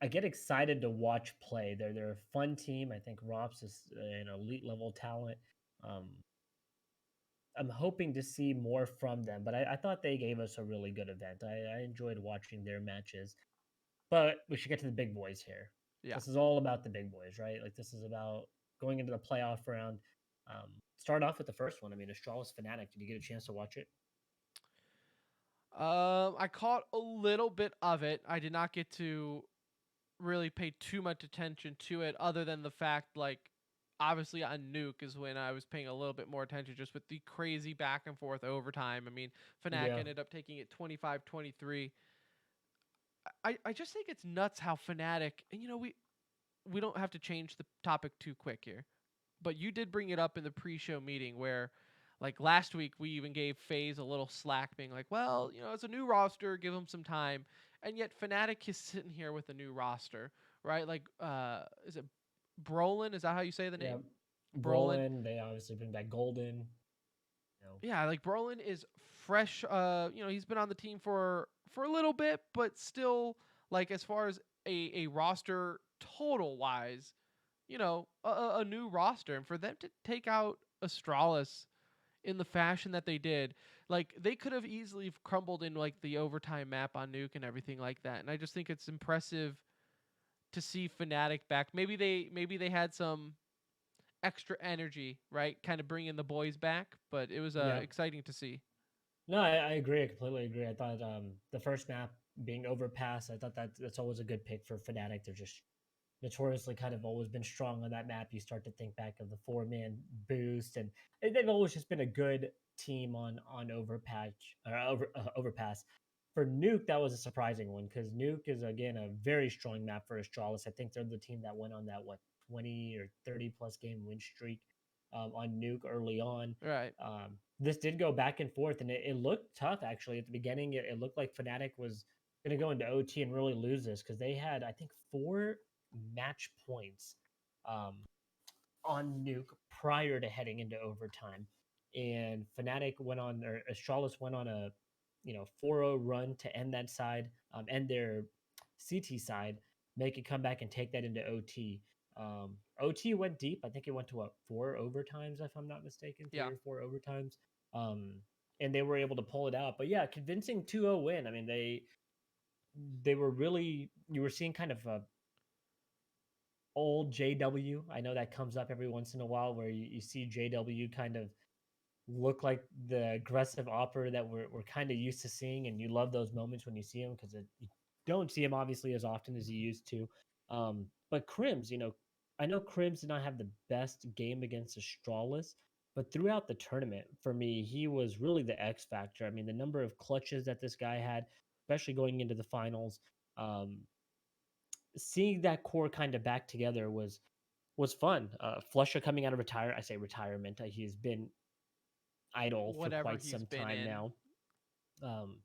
Speaker 4: I get excited to watch play. They're a fun team. I think Rops is an elite level talent. Um, I'm hoping to see more from them, but I thought they gave us a really good event. I enjoyed watching their matches. But we should get to the big boys here.
Speaker 2: Yeah.
Speaker 4: This is all about the big boys, right? Like this is about going into the playoff round. Start off with the first one. I mean, Astralis Fnatic. Did you get a chance to watch it?
Speaker 2: I caught a little bit of it. I did not get to really pay too much attention to it, other than the fact, like, obviously on Nuke is when I was paying a little bit more attention, just with the crazy back and forth overtime. I mean, Fnatic
Speaker 4: Yeah.
Speaker 2: ended up taking it 25-23. I just think it's nuts how Fnatic, and we don't have to change the topic too quick here, but you did bring it up in the pre-show meeting where, like last week, we even gave FaZe a little slack, being like, well, it's a new roster, give them some time. And yet Fnatic is sitting here with a new roster, right? Like, is it Brolin? Is that how you say the
Speaker 4: Yeah.
Speaker 2: name? Brolin.
Speaker 4: Brolin, they obviously bring back Golden.
Speaker 2: Yeah, like Brolin is fresh. He's been on the team for a little bit, but still, like, as far as a roster total wise, a new roster, and for them to take out Astralis in the fashion that they did, like they could have easily crumbled in like the overtime map on Nuke and everything like that. And I just think it's impressive to see Fnatic back. Maybe they had some extra energy, right? Kind of bringing the boys back, but it was
Speaker 4: Yeah.
Speaker 2: exciting to see.
Speaker 4: No, I agree. I completely agree. I thought the first map being Overpass, I thought that's always a good pick for Fnatic. They're just notoriously kind of always been strong on that map. You start to think back of the 4-man boost, and they've always just been a good team on Overpass. For Nuke, that was a surprising one because Nuke is again a very strong map for Astralis. I think they're the team that went on that 20 or 30 plus game win streak on Nuke early on.
Speaker 2: Right.
Speaker 4: This did go back and forth, and it looked tough actually at the beginning. It looked like Fnatic was going to go into OT and really lose this because they had, I think, 4 match points um, on Nuke prior to heading into overtime. And Fnatic went on, or Astralis went on a 4-0 run to end that side, end their CT side, make a comeback and take that into OT. OT went deep. I think it went to 4 overtimes, if I'm not mistaken, 3 or 4 overtimes. And they were able to pull it out. But yeah, convincing 2-0 win. I mean, they were really, you were seeing kind of a old JW. I know that comes up every once in a while where you see JW kind of look like the aggressive opera that we're kind of used to seeing, and you love those moments when you see him because you don't see him obviously as often as you used to. But Crims, I know Crims did not have the best game against Astralis, but throughout the tournament, for me, he was really the X factor. I mean, the number of clutches that this guy had, especially going into the finals, um, seeing that core kind of back together was fun. Flusher coming out of I say retirement. He's been idle for
Speaker 2: Whatever
Speaker 4: quite
Speaker 2: he's
Speaker 4: some
Speaker 2: been
Speaker 4: time
Speaker 2: in.
Speaker 4: now. Um,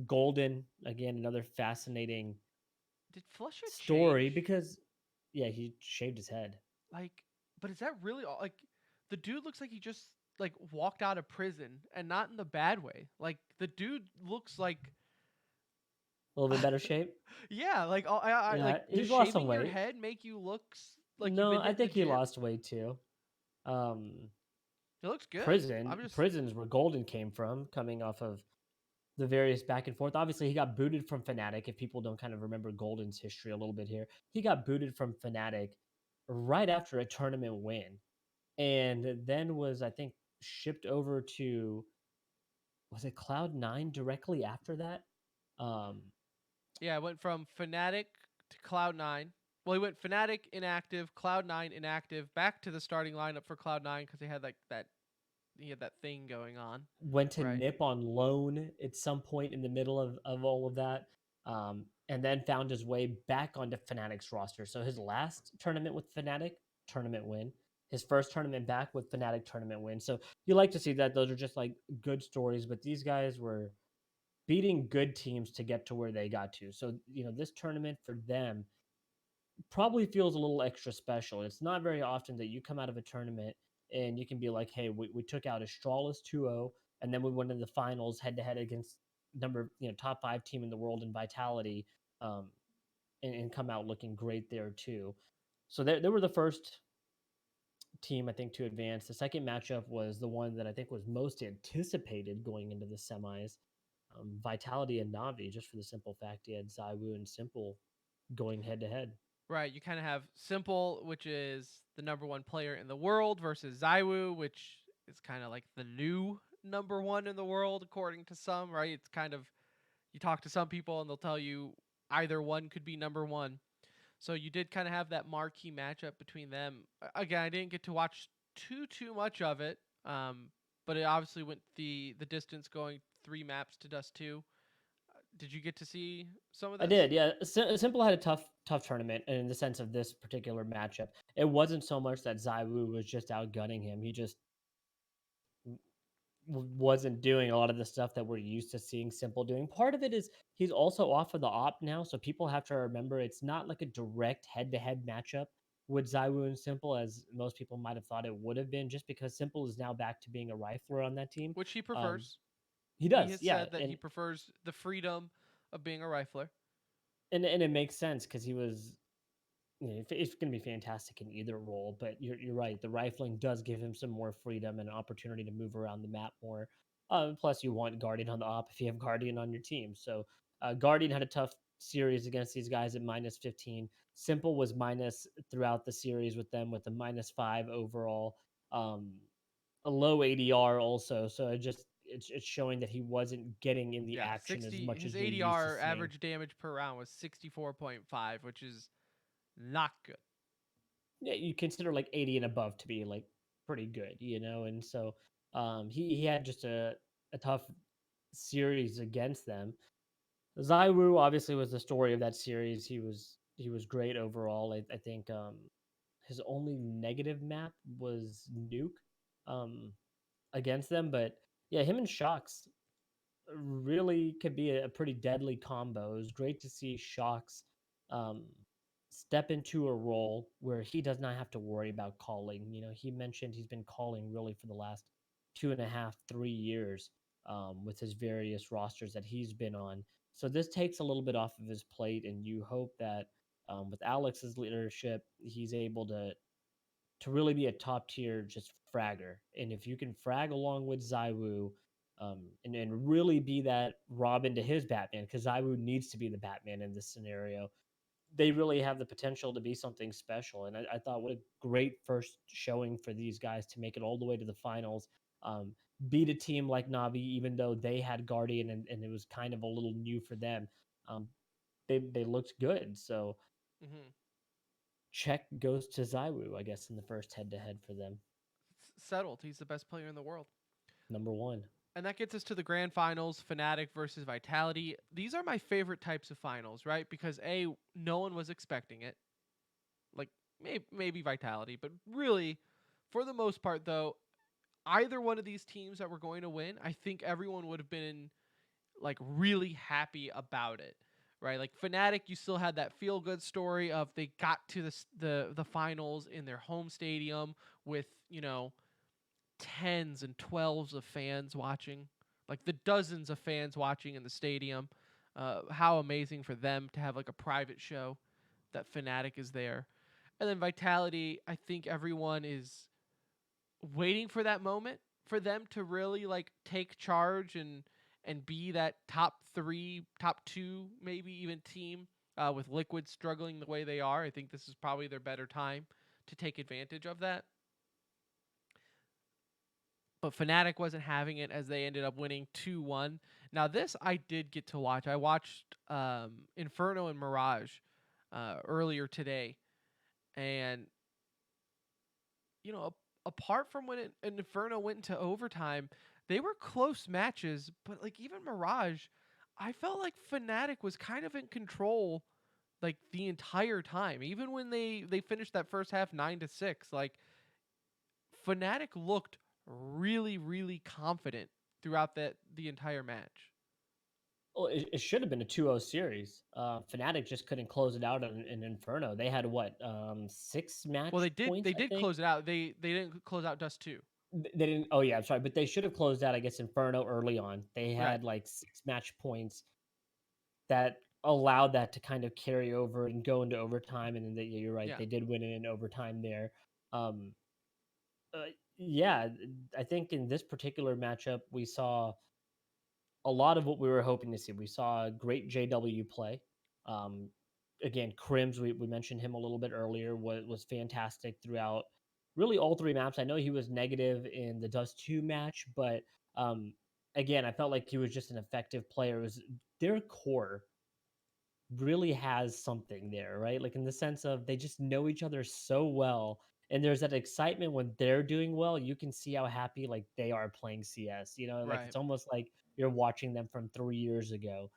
Speaker 4: Golden, again, another fascinating
Speaker 2: Did Flusher
Speaker 4: story
Speaker 2: change?
Speaker 4: because, yeah, he shaved his head.
Speaker 2: Like, but is that really all? Like, the dude looks like he just like walked out of prison, and not in the bad way. Like, the dude looks like
Speaker 4: A little bit better shape.
Speaker 2: yeah, like I
Speaker 4: Yeah,
Speaker 2: like, does
Speaker 4: he's lost some
Speaker 2: shaving your
Speaker 4: weight.
Speaker 2: head make you look like you've
Speaker 4: No,
Speaker 2: been
Speaker 4: I
Speaker 2: hitting the
Speaker 4: think he
Speaker 2: gym?
Speaker 4: lost weight too. Um,
Speaker 2: It looks good. I'm just
Speaker 4: prisons where Golden came from, coming off of the various back and forth. Obviously, he got booted from Fnatic. If people don't kind of remember Golden's history a little bit here, he got booted from Fnatic right after a tournament win, and then was, I think, shipped over to, was it Cloud9 directly after that? Um,
Speaker 2: yeah. I went from Fnatic to Cloud9. Well, he went Fnatic inactive, Cloud9 inactive, back to the starting lineup for Cloud9 because they had like that. He had that thing going on,
Speaker 4: went to
Speaker 2: right?
Speaker 4: Nip on loan at some point in the middle of all of that, and then found his way back onto Fnatic's roster. So his last tournament with Fnatic, tournament win. His first tournament back with Fnatic, tournament win. So you like to see that. Those are just like good stories, but these guys were beating good teams to get to where they got to. So, this tournament for them probably feels a little extra special. It's not very often that you come out of a tournament and you can be like, hey, we took out Astralis 2-0, and then we went into the finals head to head against top 5 team in the world in Vitality, um, and come out looking great there too. So they were the first team I think to advance. The second matchup was the one that I think was most anticipated going into the semis. Vitality and Navi, just for the simple fact you had Zywoo and Simple going head to head.
Speaker 2: Right, you kind of have Simple, which is the number one player in the world, versus Zywoo, which is kind of like the new number one in the world, according to some, right? It's kind of, you talk to some people and they'll tell you either one could be number one. So you did kind of have that marquee matchup between them. Again, I didn't get to watch too much of it, but it obviously went the distance, going 3 maps to Dust 2. Did you get to see some of
Speaker 4: I
Speaker 2: this?
Speaker 4: did, yeah. Simple had a tough tournament in the sense of this particular matchup. It wasn't so much that Zywoo was just outgunning him. He just wasn't doing a lot of the stuff that we're used to seeing Simple doing. Part of it is he's also off of the op now, so people have to remember it's not like a direct head-to-head matchup with Zywoo and Simple as most people might have thought it would have been, just because Simple is now back to being a rifler on that team.
Speaker 2: Which he
Speaker 4: Um,
Speaker 2: prefers.
Speaker 4: he
Speaker 2: He
Speaker 4: does,
Speaker 2: has
Speaker 4: yeah,
Speaker 2: said that he prefers the freedom of being a rifler.
Speaker 4: and it makes sense because he was, it's going to be fantastic in either role. But you're right. The rifling does give him some more freedom and an opportunity to move around the map more. Plus, you want Guardian on the op if you have Guardian on your team. So Guardian had a tough series against these guys at -15. Simple was minus throughout the series with them with a -5 overall. A low ADR also. So it's showing that he wasn't getting in the
Speaker 2: Yeah,
Speaker 4: action as
Speaker 2: 60.
Speaker 4: much
Speaker 2: His
Speaker 4: as you're used to
Speaker 2: ADR,
Speaker 4: seeing.
Speaker 2: average damage per round, was 64.5, which is not good.
Speaker 4: Yeah, you consider like 80 and above to be like pretty good, and so he had just a tough series against them. Zywoo obviously was the story of that series. He was great overall. I think his only negative map was Nuke um against them, but yeah, him and Shocks really could be a pretty deadly combo. It was great to see Shocks um, step into a role where he does not have to worry about calling. He mentioned he's been calling really for the last 2.5, 3 years with his various rosters that he's been on. So this takes a little bit off of his plate, and you hope that with Alex's leadership, he's able to really be a top tier just fragger. And if you can frag along with Zywoo, and really be that Robin to his Batman, because Zywoo needs to be the Batman in this scenario, they really have the potential to be something special. And I thought what a great first showing for these guys to make it all the way to the finals. Um, Beat a team like Navi, even though they had Guardian and it was kind of a little new for them. Um, they looked good. So
Speaker 2: Hmm.
Speaker 4: check goes to Zywoo, I guess, in the first head to head for them.
Speaker 2: Settled. He's the best player in the world.
Speaker 4: Number one.
Speaker 2: And that gets us to the grand finals, Fnatic versus Vitality. These are my favorite types of finals, right? Because A, no one was expecting it. Like, maybe Vitality, but really, for the most part, though, either one of these teams that were going to win, I think everyone would have been like really happy about it, right? Like Fnatic, you still had that feel good story of they got to the finals in their home stadium with tens and twelves of fans watching, like the dozens of fans watching in the stadium. How amazing for them to have like a private show that Fnatic is there. And then Vitality, I think everyone is waiting for that moment for them to really like take charge and be that top 3, top 2, maybe even team, with Liquid struggling the way they are. I think this is probably their better time to take advantage of that. But Fnatic wasn't having it as they ended up winning 2-1. Now this I did get to watch. I watched Inferno and Mirage earlier today, and apart from when Inferno went into overtime, they were close matches. But like even Mirage, I felt like Fnatic was kind of in control like the entire time. Even when they finished that first half 9-6, like Fnatic looked really really confident throughout the entire match.
Speaker 4: Well, it should have been a 2-0 series. Fnatic just couldn't close it out in Inferno. They had what, 6
Speaker 2: Well,
Speaker 4: match
Speaker 2: they did
Speaker 4: points,
Speaker 2: they
Speaker 4: I
Speaker 2: did
Speaker 4: think.
Speaker 2: close it out. They didn't close out Dust 2.
Speaker 4: They didn't. Oh yeah, I'm sorry, but they should have closed out, I guess, Inferno early on. They
Speaker 2: Right.
Speaker 4: had like 6 match points that allowed that to kind of carry over and go into overtime. And then you're right,
Speaker 2: Yeah.
Speaker 4: they did win it in overtime there. Um, yeah, I think in this particular matchup, we saw a lot of what we were hoping to see. We saw a great JW play. Um, again, Crims, we mentioned him a little bit earlier, was fantastic throughout really all three maps. I know he was negative in the Dust 2 match, but um, again, I felt like he was just an effective player. It was their core really has something there, right? Like in the sense of they just know each other so well. And there's that excitement when they're doing well. You can see how happy like they are playing CS. You know, like
Speaker 2: Right.
Speaker 4: it's almost like you're watching them from 3 years ago.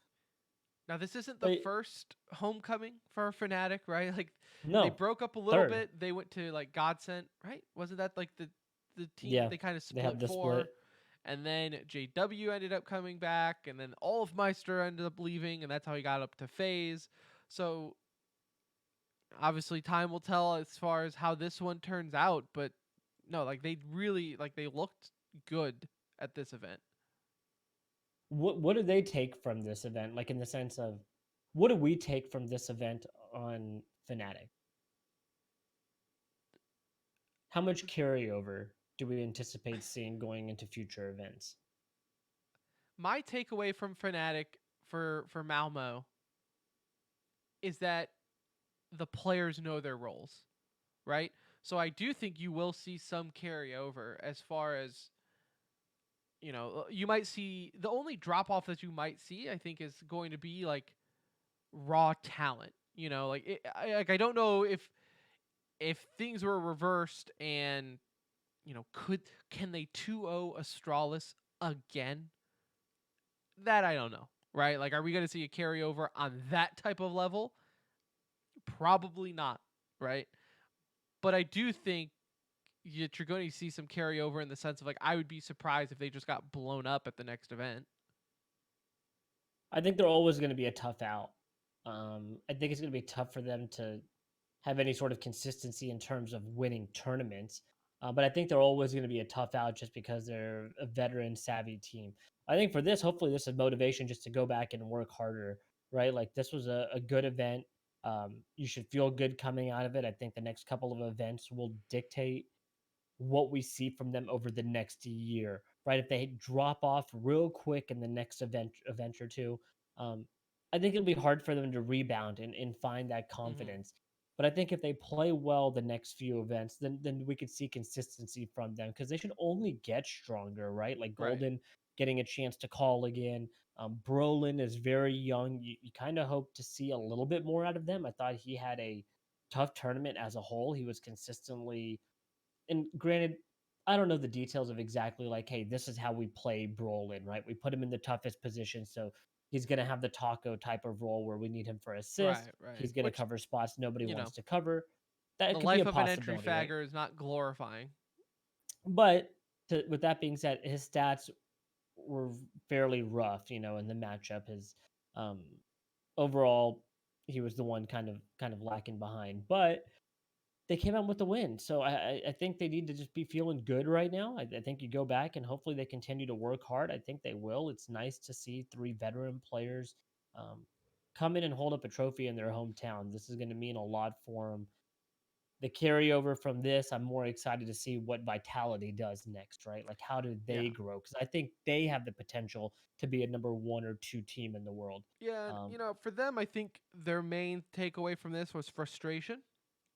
Speaker 2: Now this isn't the
Speaker 4: But
Speaker 2: first homecoming for Fnatic, right? Like they
Speaker 4: no,
Speaker 2: broke up a little
Speaker 4: third.
Speaker 2: bit. They went to like Godsent, right? Wasn't that like the team that
Speaker 4: Yeah,
Speaker 2: they kind of
Speaker 4: they had
Speaker 2: split
Speaker 4: the
Speaker 2: for?
Speaker 4: split.
Speaker 2: And then JW ended up coming back, and then all of Meister ended up leaving, and that's how he got up to FaZe. So obviously time will tell as far as how this one turns out, but no, like they really like they looked good at this event.
Speaker 4: What do they take from this event? Like in the sense of what do we take from this event on Fnatic? How much carryover do we anticipate seeing going into future events?
Speaker 2: My takeaway from Fnatic for Malmo is that the players know their roles, right? So I do think you will see some carryover as far as you might see the only drop off that you might see I think is going to be like raw talent. I don't know if things were reversed and can they 2-0 Astralis again? That I don't know, right? Like, are we going to see a carryover on that type of level? Probably not, right? But I do think that you're going to see some carryover in the sense of like I would be surprised if they just got blown up at the next event.
Speaker 4: I think they're always going to be a tough out. I think it's going to be tough for them to have any sort of consistency in terms of winning tournaments. But I think they're always going to be a tough out just because they're a veteran savvy team. I think for this, hopefully, this is motivation just to go back and work harder, right? Like this was a good event. You should feel good coming out of it. I think the next couple of events will dictate what we see from them over the next year, right? If they drop off real quick in the next event or two, um, I think it'll be hard for them to rebound and find that
Speaker 2: Mm-hmm.
Speaker 4: confidence. But I think if they play well the next few events, then we could see consistency from them because they should only get stronger, right? Like
Speaker 2: Right.
Speaker 4: Golden getting a chance to call again. Brolin is very young. You kind of hope to see a little bit more out of them. I thought he had a tough tournament as a whole. He was consistently, and granted, I don't know the details of exactly like, hey, this is how we play Brolin, right? We put him in the toughest position, so he's going to have the taco type of role where we need him for assist.
Speaker 2: Right. Right.
Speaker 4: He's going to
Speaker 2: Which
Speaker 4: cover spots nobody
Speaker 2: you know,
Speaker 4: wants to cover. That
Speaker 2: the
Speaker 4: could be a
Speaker 2: life of an entry
Speaker 4: possibility, right?
Speaker 2: fagger is not glorifying.
Speaker 4: But with that being said, his stats were fairly rough, in the matchup. His um, overall, he was the one kind of lacking behind, but they came out with the win. So I think they need to just be feeling good right now. I think you go back and hopefully they continue to work hard. I think they will. It's nice to see three veteran players um, come in and hold up a trophy in their hometown. This is going to mean a lot for them. The carryover from this, I'm more excited to see what Vitality does next, right? Like, how do they
Speaker 2: Yeah.
Speaker 4: grow? Because I think they have the potential to be a number one or two team in the world.
Speaker 2: Yeah, and
Speaker 4: Um,
Speaker 2: for them, I think their main takeaway from this was frustration,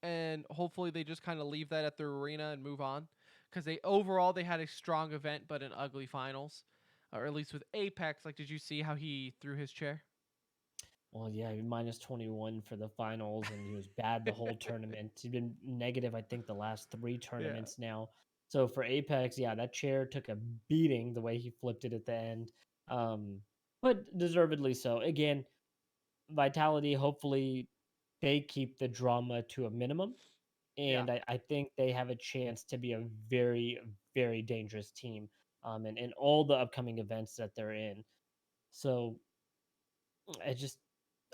Speaker 2: and hopefully they just kind of leave that at their arena and move on, because they had a strong event but an ugly finals, or at least with Apex. Like, did you see how he threw his chair?
Speaker 4: Well, yeah, he minus 21 for the finals, and he was bad the whole tournament. He's been negative, I think, the last three
Speaker 2: Yeah.
Speaker 4: tournaments now. So for Apex, yeah, that chair took a beating the way he flipped it at the end. Um, but deservedly so. Again, Vitality, hopefully they keep the drama to a minimum.
Speaker 2: Yeah.
Speaker 4: And I think they have a chance to be a very, very dangerous team in all the upcoming events that they're in. So I just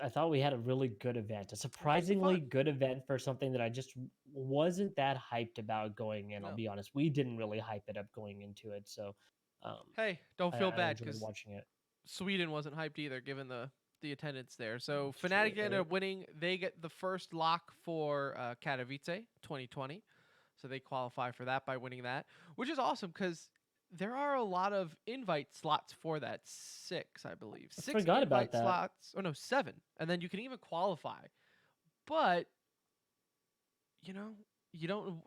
Speaker 4: I thought we had a really good event, a
Speaker 2: Lots of
Speaker 4: surprisingly
Speaker 2: fun.
Speaker 4: good event for something that I just wasn't that hyped about going in. I'll
Speaker 2: No.
Speaker 4: be honest, we didn't really hype it up going into it, so um,
Speaker 2: Hey, don't
Speaker 4: I,
Speaker 2: feel
Speaker 4: I
Speaker 2: bad
Speaker 4: enjoyed
Speaker 2: because
Speaker 4: watching it.
Speaker 2: Sweden wasn't hyped either, given the the attendance there. So
Speaker 4: That's true,
Speaker 2: Fnatic ended
Speaker 4: right?
Speaker 2: up winning. They get the first lock for Katowice 2020. So they qualify for that by winning that, which is awesome because there are a lot of invite slots for that. 6, I believe.
Speaker 4: I
Speaker 2: 6
Speaker 4: forgot about
Speaker 2: invite
Speaker 4: that.
Speaker 2: slots. Oh, no, 7. And then you can even qualify. But, you know,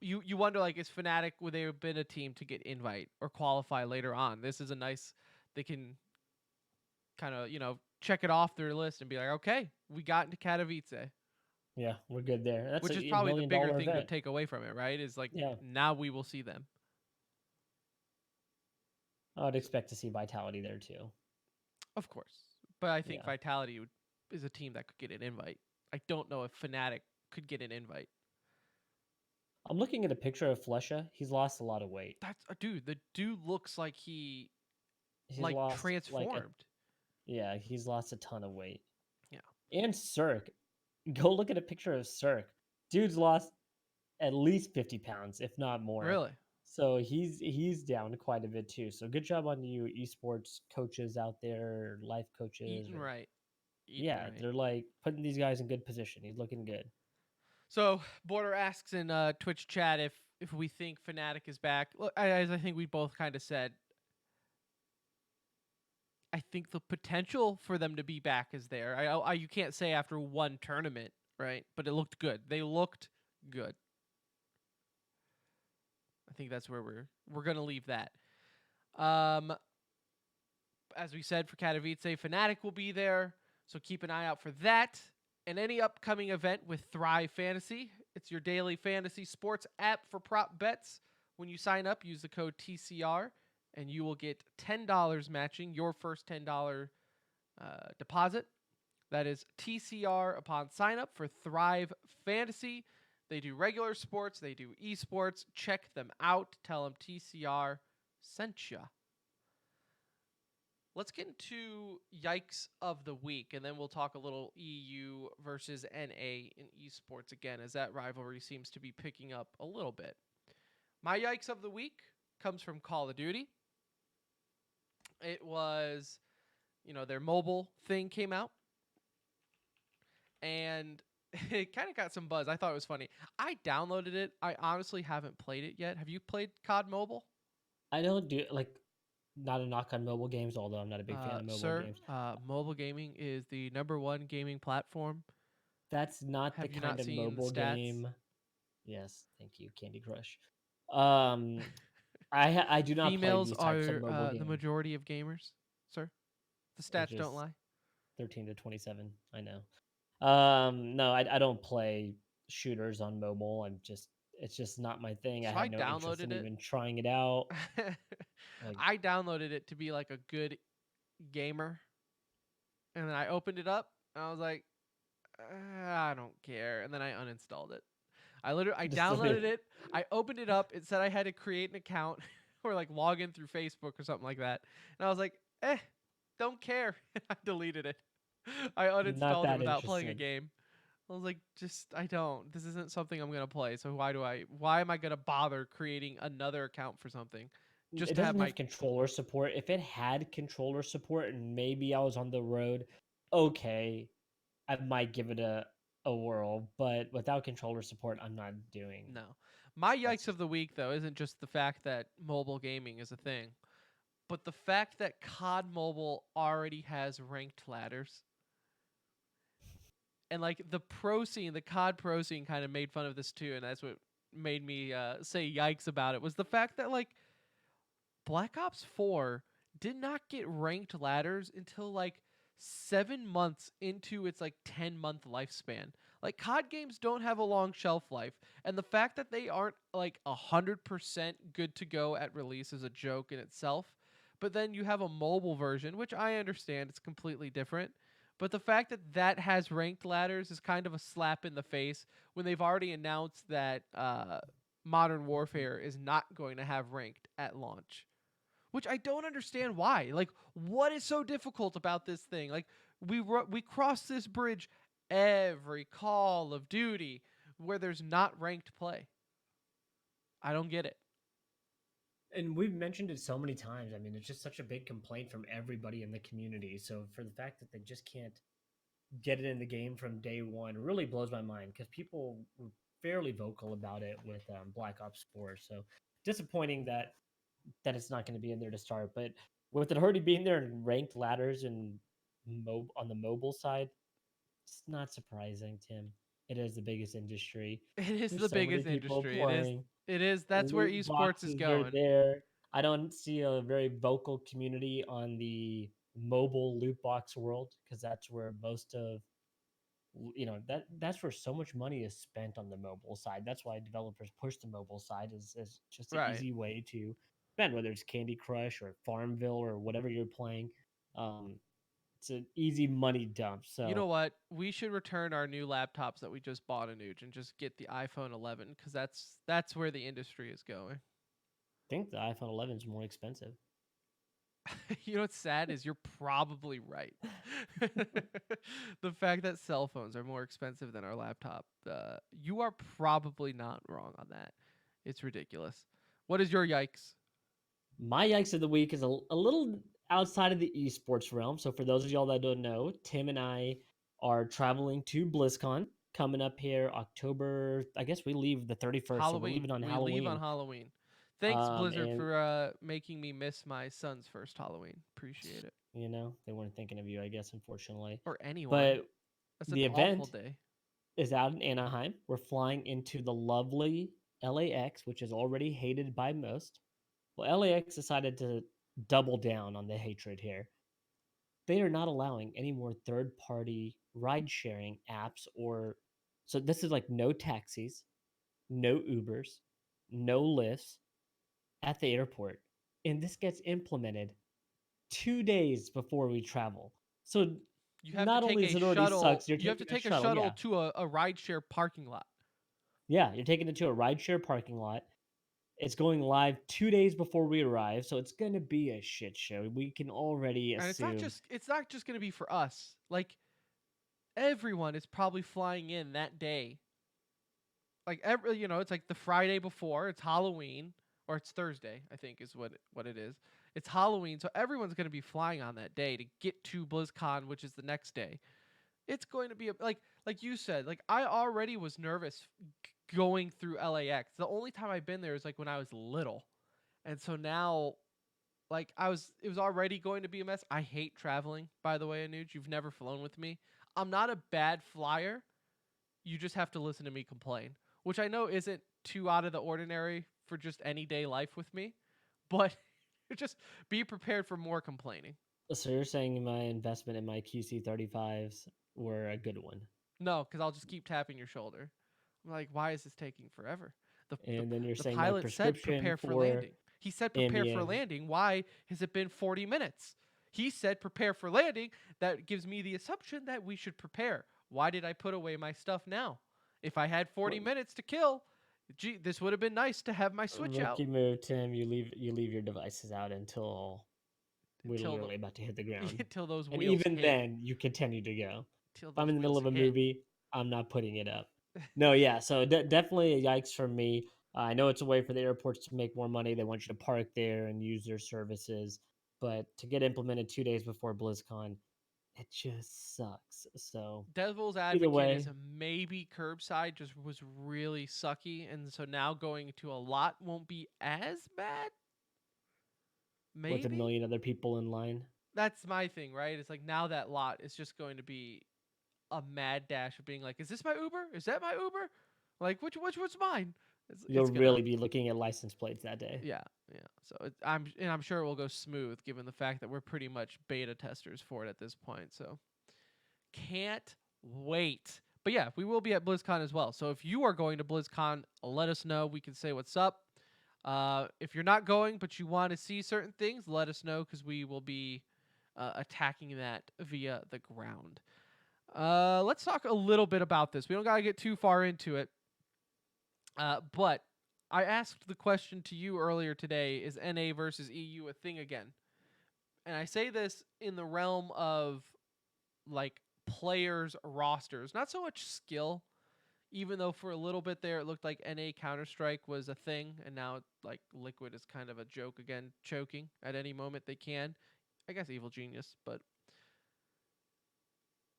Speaker 2: you wonder, like, is Fnatic, would they have been a team to get invite or qualify later on? This is a nice, they can kind of, check it off their list and be like, okay, we got into Katowice.
Speaker 4: Yeah, we're good there. That's
Speaker 2: Which is
Speaker 4: a
Speaker 2: probably the bigger
Speaker 4: $1 million
Speaker 2: thing to
Speaker 4: event.
Speaker 2: take away from it, right? Is like,
Speaker 4: Yeah,
Speaker 2: now we will see them.
Speaker 4: I would expect to see Vitality there too.
Speaker 2: Of course. But I think
Speaker 4: Yeah.
Speaker 2: Vitality is a team that could get an invite. I don't know if Fnatic could get an invite.
Speaker 4: I'm looking at a picture of Flesha. He's lost a lot of weight.
Speaker 2: That's dude. The dude looks like he
Speaker 4: He's
Speaker 2: like
Speaker 4: lost
Speaker 2: transformed.
Speaker 4: yeah, he's lost a ton of weight.
Speaker 2: Yeah.
Speaker 4: And Cirque. Go look at a picture of Cirque. Dude's lost at least 50 pounds, if not more.
Speaker 2: Really?
Speaker 4: So he's down quite a bit too. So good job on you esports coaches out there, life coaches.
Speaker 2: Eating right.
Speaker 4: Yeah, they're like putting these guys in good position. He's looking good.
Speaker 2: So Border asks in Twitch chat if we think Fnatic is back. Look, as I think we both kind of said, I think the potential for them to be back is there. You can't say after one tournament, right? But it looked good. They looked good. I think that's where we're gonna leave that. As we said for Katowice, Fnatic will be there, so keep an eye out for that. And any upcoming event with Thrive Fantasy. It's your daily fantasy sports app for prop bets. When you sign up, use the code TCR, and you will get $10 matching your first $10 deposit. That is TCR upon sign up for Thrive Fantasy. They do regular sports. They do esports. Check them out. Tell them TCR sent ya. Let's get into Yikes of the Week, and then we'll talk a little EU versus NA in esports again, as that rivalry seems to be picking up a little bit. My Yikes of the Week comes from Call of Duty. It was, their mobile thing came out, and it kind of got some buzz. I thought it was funny. I downloaded it. I honestly haven't played it yet. Have you played COD Mobile?
Speaker 4: I don't do not a knock on mobile games, although I'm not a big fan of mobile games.
Speaker 2: Mobile gaming is the #1 gaming platform.
Speaker 4: That's not
Speaker 2: Have
Speaker 4: the
Speaker 2: you
Speaker 4: kind
Speaker 2: not
Speaker 4: of
Speaker 2: seen the
Speaker 4: mobile
Speaker 2: stats?
Speaker 4: game. Yes, thank you, Candy Crush. I do not
Speaker 2: Females
Speaker 4: play these types of
Speaker 2: are
Speaker 4: mobile
Speaker 2: the
Speaker 4: games.
Speaker 2: majority of gamers, sir. The stats don't lie.
Speaker 4: 13 to 27. I know. No, I don't play shooters on mobile. It's just not my thing.
Speaker 2: So
Speaker 4: I have no interest in
Speaker 2: downloaded it.
Speaker 4: even trying it out.
Speaker 2: I downloaded it to be like a good gamer, and then I opened it up, and I was like, I don't care, and then I uninstalled it. I downloaded it. I opened it up. It said I had to create an account or like log in through Facebook or something like that, and I was like, don't care. I deleted it. I uninstalled it without playing a game. I was like, this isn't something I'm gonna play. So why am I gonna bother creating another account for something?
Speaker 4: It doesn't have controller support. If it had controller support and maybe I was on the road, okay, I might give it a whirl. But without controller support, I'm not doing.
Speaker 2: No. My Yikes of the Week, though, isn't just the fact that mobile gaming is a thing, but the fact that COD Mobile already has ranked ladders. And like the pro scene, the COD pro scene kind of made fun of this too, and that's what made me say yikes about it, was the fact that like Black Ops 4 did not get ranked ladders until like 7 months into its like 10-month lifespan. Like COD games don't have a long shelf life, and the fact that they aren't like 100% good to go at release is a joke in itself. But then you have a mobile version, which I understand it's completely different. But the fact that that has ranked ladders is kind of a slap in the face when they've already announced that Modern Warfare is not going to have ranked at launch. Which I don't understand why. Like, what is so difficult about this thing? Like, we cross this bridge every Call of Duty where there's not ranked play. I don't get it.
Speaker 4: And we've mentioned it so many times. I mean, it's just such a big complaint from everybody in the community. So for the fact that they just can't get it in the game from day one really blows my mind because people were fairly vocal about it with Black Ops 4. So disappointing that it's not going to be in there to start. But with it already being there in ranked ladders and on the mobile side, it's not surprising, Tim. It is the biggest industry.
Speaker 2: It is
Speaker 4: There's
Speaker 2: the
Speaker 4: so many
Speaker 2: biggest
Speaker 4: people
Speaker 2: industry. It is.
Speaker 4: playing.
Speaker 2: It is. That's where
Speaker 4: Loot
Speaker 2: esports is
Speaker 4: boxes are
Speaker 2: going.
Speaker 4: there. I don't see a very vocal community on the mobile loot box world because that's where most of that's where so much money is spent on the mobile side. That's why developers push the mobile side as just an
Speaker 2: Right.
Speaker 4: easy way to spend, whether it's Candy Crush or Farmville or whatever you're playing. Um, it's an easy money dump.
Speaker 2: You know
Speaker 4: So
Speaker 2: what? We should return our new laptops that we just bought, Anuj, and just get the iPhone 11 because that's where the industry is going.
Speaker 4: I think the iPhone 11 is more expensive.
Speaker 2: You know what's sad is you're probably right. The fact that cell phones are more expensive than our laptop, you are probably not wrong on that. It's ridiculous. What is your yikes?
Speaker 4: My yikes of the week is a little outside of the esports realm. So for those of y'all that don't know, Tim and I are traveling to BlizzCon coming up here October. I guess we leave the 31st, so we're
Speaker 2: Halloween.
Speaker 4: leaving on
Speaker 2: We leave on
Speaker 4: Halloween.
Speaker 2: Halloween. Thanks, Blizzard,
Speaker 4: And
Speaker 2: for making me miss my son's first Halloween. Appreciate it.
Speaker 4: they weren't thinking of you, I guess, unfortunately.
Speaker 2: Or anyone.
Speaker 4: But
Speaker 2: That's an
Speaker 4: the
Speaker 2: awful
Speaker 4: event
Speaker 2: day.
Speaker 4: is out in Anaheim. We're flying into the lovely LAX, which is already hated by most. Well, LAX decided to double down on the hatred here. They are not allowing any more third party ride sharing apps so this is like no taxis, no Ubers, no Lyfts at the airport. And this gets implemented 2 days before we travel. So
Speaker 2: You have to
Speaker 4: not
Speaker 2: take
Speaker 4: only
Speaker 2: a
Speaker 4: is it already
Speaker 2: shuttle.
Speaker 4: sucks, you're
Speaker 2: You have to
Speaker 4: taking a
Speaker 2: take a
Speaker 4: shuttle.
Speaker 2: shuttle
Speaker 4: Yeah.
Speaker 2: to a rideshare parking lot.
Speaker 4: Yeah, you're taking it to a rideshare parking lot. It's going live 2 days before we arrive, so it's gonna be a shit show. We can already
Speaker 2: And
Speaker 4: assume.
Speaker 2: it's not just going to be for us. Like everyone is probably flying in that day. Like it's like the Friday before, it's Halloween or it's Thursday, I think is what it is. It's Halloween, so everyone's going to be flying on that day to get to BlizzCon, which is the next day. It's going to be like you said, like I already was nervous going through LAX. The only time I've been there is like when I was little. And so now like it was already going to be a mess. I hate traveling, by the way, Anuj. You've never flown with me. I'm not a bad flyer. You just have to listen to me complain, which I know isn't too out of the ordinary for just any day life with me, but just be prepared for more complaining.
Speaker 4: So you're saying my investment in my QC35s were a good one,
Speaker 2: No, because I'll just keep tapping your shoulder. I'm like, why is this taking forever? The, the,
Speaker 4: and then you're
Speaker 2: the
Speaker 4: saying my
Speaker 2: pilot said
Speaker 4: prescription
Speaker 2: prepare for
Speaker 4: for
Speaker 2: landing. He said prepare for
Speaker 4: ambient.
Speaker 2: landing. Why has it been 40 minutes? He said prepare for landing. That gives me the assumption that we should prepare. Why did I put away my stuff now? If I had 40 minutes to kill, gee, this would have been nice to have my Switch out
Speaker 4: Rookie move, Tim. You leave your devices out until we're
Speaker 2: until the
Speaker 4: literally about to hit the ground,
Speaker 2: until those
Speaker 4: and
Speaker 2: wheels
Speaker 4: even
Speaker 2: hit.
Speaker 4: then, you continue to go.
Speaker 2: Until
Speaker 4: If I'm
Speaker 2: those
Speaker 4: in the middle
Speaker 2: wheels
Speaker 4: of a
Speaker 2: hit.
Speaker 4: movie, I'm not putting it up. No, yeah. So definitely a yikes from me. I know it's a way for the airports to make more money. They want you to park there and use their services, but to get implemented 2 days before BlizzCon, it just sucks. So
Speaker 2: Devil's
Speaker 4: either
Speaker 2: advocate
Speaker 4: way,
Speaker 2: is maybe curbside just was really sucky, and so now going to a lot won't be as bad.
Speaker 4: with a
Speaker 2: Maybe
Speaker 4: million other people in line,
Speaker 2: that's my thing, right? It's like now that lot is just going to be a mad dash of being like, is this my Uber? Is that my Uber? Like which mine?
Speaker 4: you'll
Speaker 2: It's gonna
Speaker 4: really be looking at license plates that day.
Speaker 2: yeah. So I'm sure it will go smooth given the fact that we're pretty much beta testers for it at this point. So can't wait. But yeah, we will be at BlizzCon as well. So if you are going to BlizzCon, let us know. We can say what's up. If you're not going, but you want to see certain things, let us know because we will be attacking that via the ground. Let's talk a little bit about this. We don't gotta get too far into it. But I asked the question to you earlier today: is NA versus EU a thing again? And I say this in the realm of like players rosters, not so much skill. Even though for a little bit there it looked like NA Counter Strike was a thing, and now like Liquid is kind of a joke again, choking at any moment they can. I guess Evil Genius, but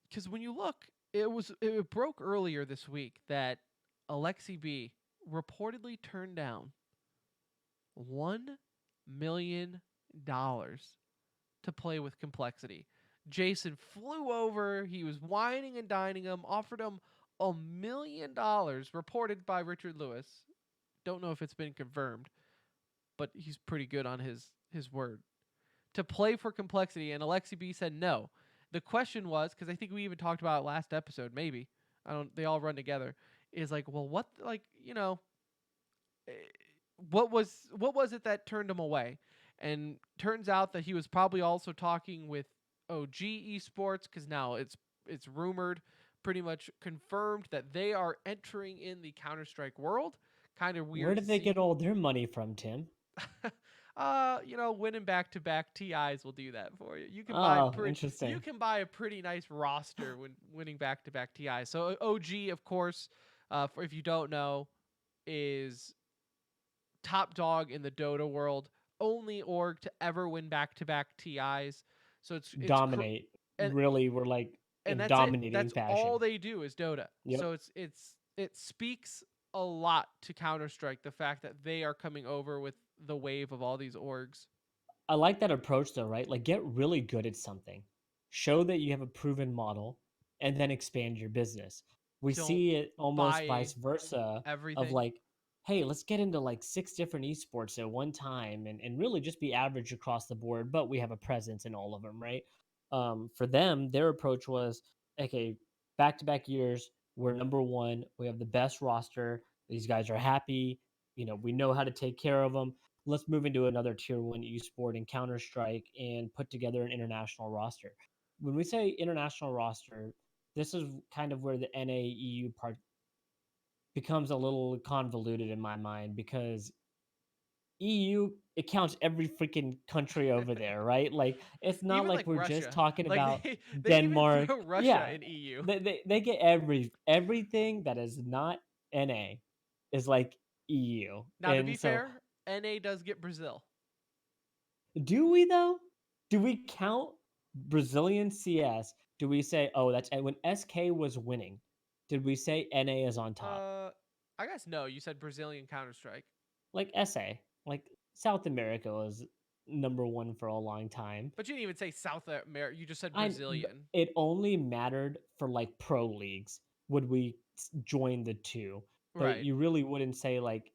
Speaker 2: because when you look, it broke earlier this week that Alexi B reportedly turned down $1 million to play with Complexity. Jason flew over. He was whining and dining him, offered him $1 million, reported by Richard Lewis. Don't know if it's been confirmed, but he's pretty good on his word. To play for Complexity, and Alexi B said no. The question was, because I think we even talked about it last episode, maybe. I don't they all run together. Is like, well, what what was it that turned him away? And turns out that he was probably also talking with OG Esports, because now it's rumored, pretty much confirmed, that they are entering in the Counter-Strike world. Kind of weird.
Speaker 4: Where did they get all their money from, Tim?
Speaker 2: Winning back-to-back TIs will do that for you. You can
Speaker 4: Interesting.
Speaker 2: you can buy a pretty nice roster when winning back-to-back TIs. So OG, of course, if you don't know, is top dog in the Dota world. Only org to ever win back-to-back TIs. So it's
Speaker 4: dominate.
Speaker 2: and,
Speaker 4: really, we're like
Speaker 2: and
Speaker 4: in
Speaker 2: that's
Speaker 4: dominating
Speaker 2: That's
Speaker 4: fashion.
Speaker 2: all they do is Dota.
Speaker 4: Yep.
Speaker 2: So it speaks a lot to Counter-Strike, the fact that they are coming over with the wave of all these orgs.
Speaker 4: I like that approach though, right? Like get really good at something. Show that you have a proven model and then expand your business. We
Speaker 2: Don't
Speaker 4: see it almost
Speaker 2: buy
Speaker 4: vice versa
Speaker 2: everything.
Speaker 4: of like, hey, let's get into like 6 different esports at one time and really just be average across the board, but we have a presence in all of them, right? For them, their approach was, okay, back-to-back years, we're number 1, we have the best roster, these guys are happy, we know how to take care of them. Let's move into another tier 1 esport in Counter-Strike and put together an international roster. When we say international roster, this is kind of where the NA-EU part becomes a little convoluted in my mind, because EU, it counts every freaking country over there, right? Like it's not
Speaker 2: Even
Speaker 4: like
Speaker 2: like
Speaker 4: we're
Speaker 2: Russia.
Speaker 4: just talking
Speaker 2: Like
Speaker 4: about
Speaker 2: they even
Speaker 4: Denmark.
Speaker 2: throw Russia
Speaker 4: Yeah,
Speaker 2: in EU.
Speaker 4: they get everything that is not NA is like EU.
Speaker 2: Now, to
Speaker 4: And
Speaker 2: be
Speaker 4: so,
Speaker 2: fair, NA does get Brazil.
Speaker 4: do we though? Do we count Brazilian CS? Do we say, oh, that's when SK was winning? Did we say NA is on top?
Speaker 2: I guess no. You said Brazilian Counter-Strike.
Speaker 4: Like SA, like South America was number 1 for a long time.
Speaker 2: But you didn't even say South America. You just said
Speaker 4: I
Speaker 2: Brazilian.
Speaker 4: It only mattered for like pro leagues. Would we join the two? But
Speaker 2: Right.
Speaker 4: you really wouldn't say like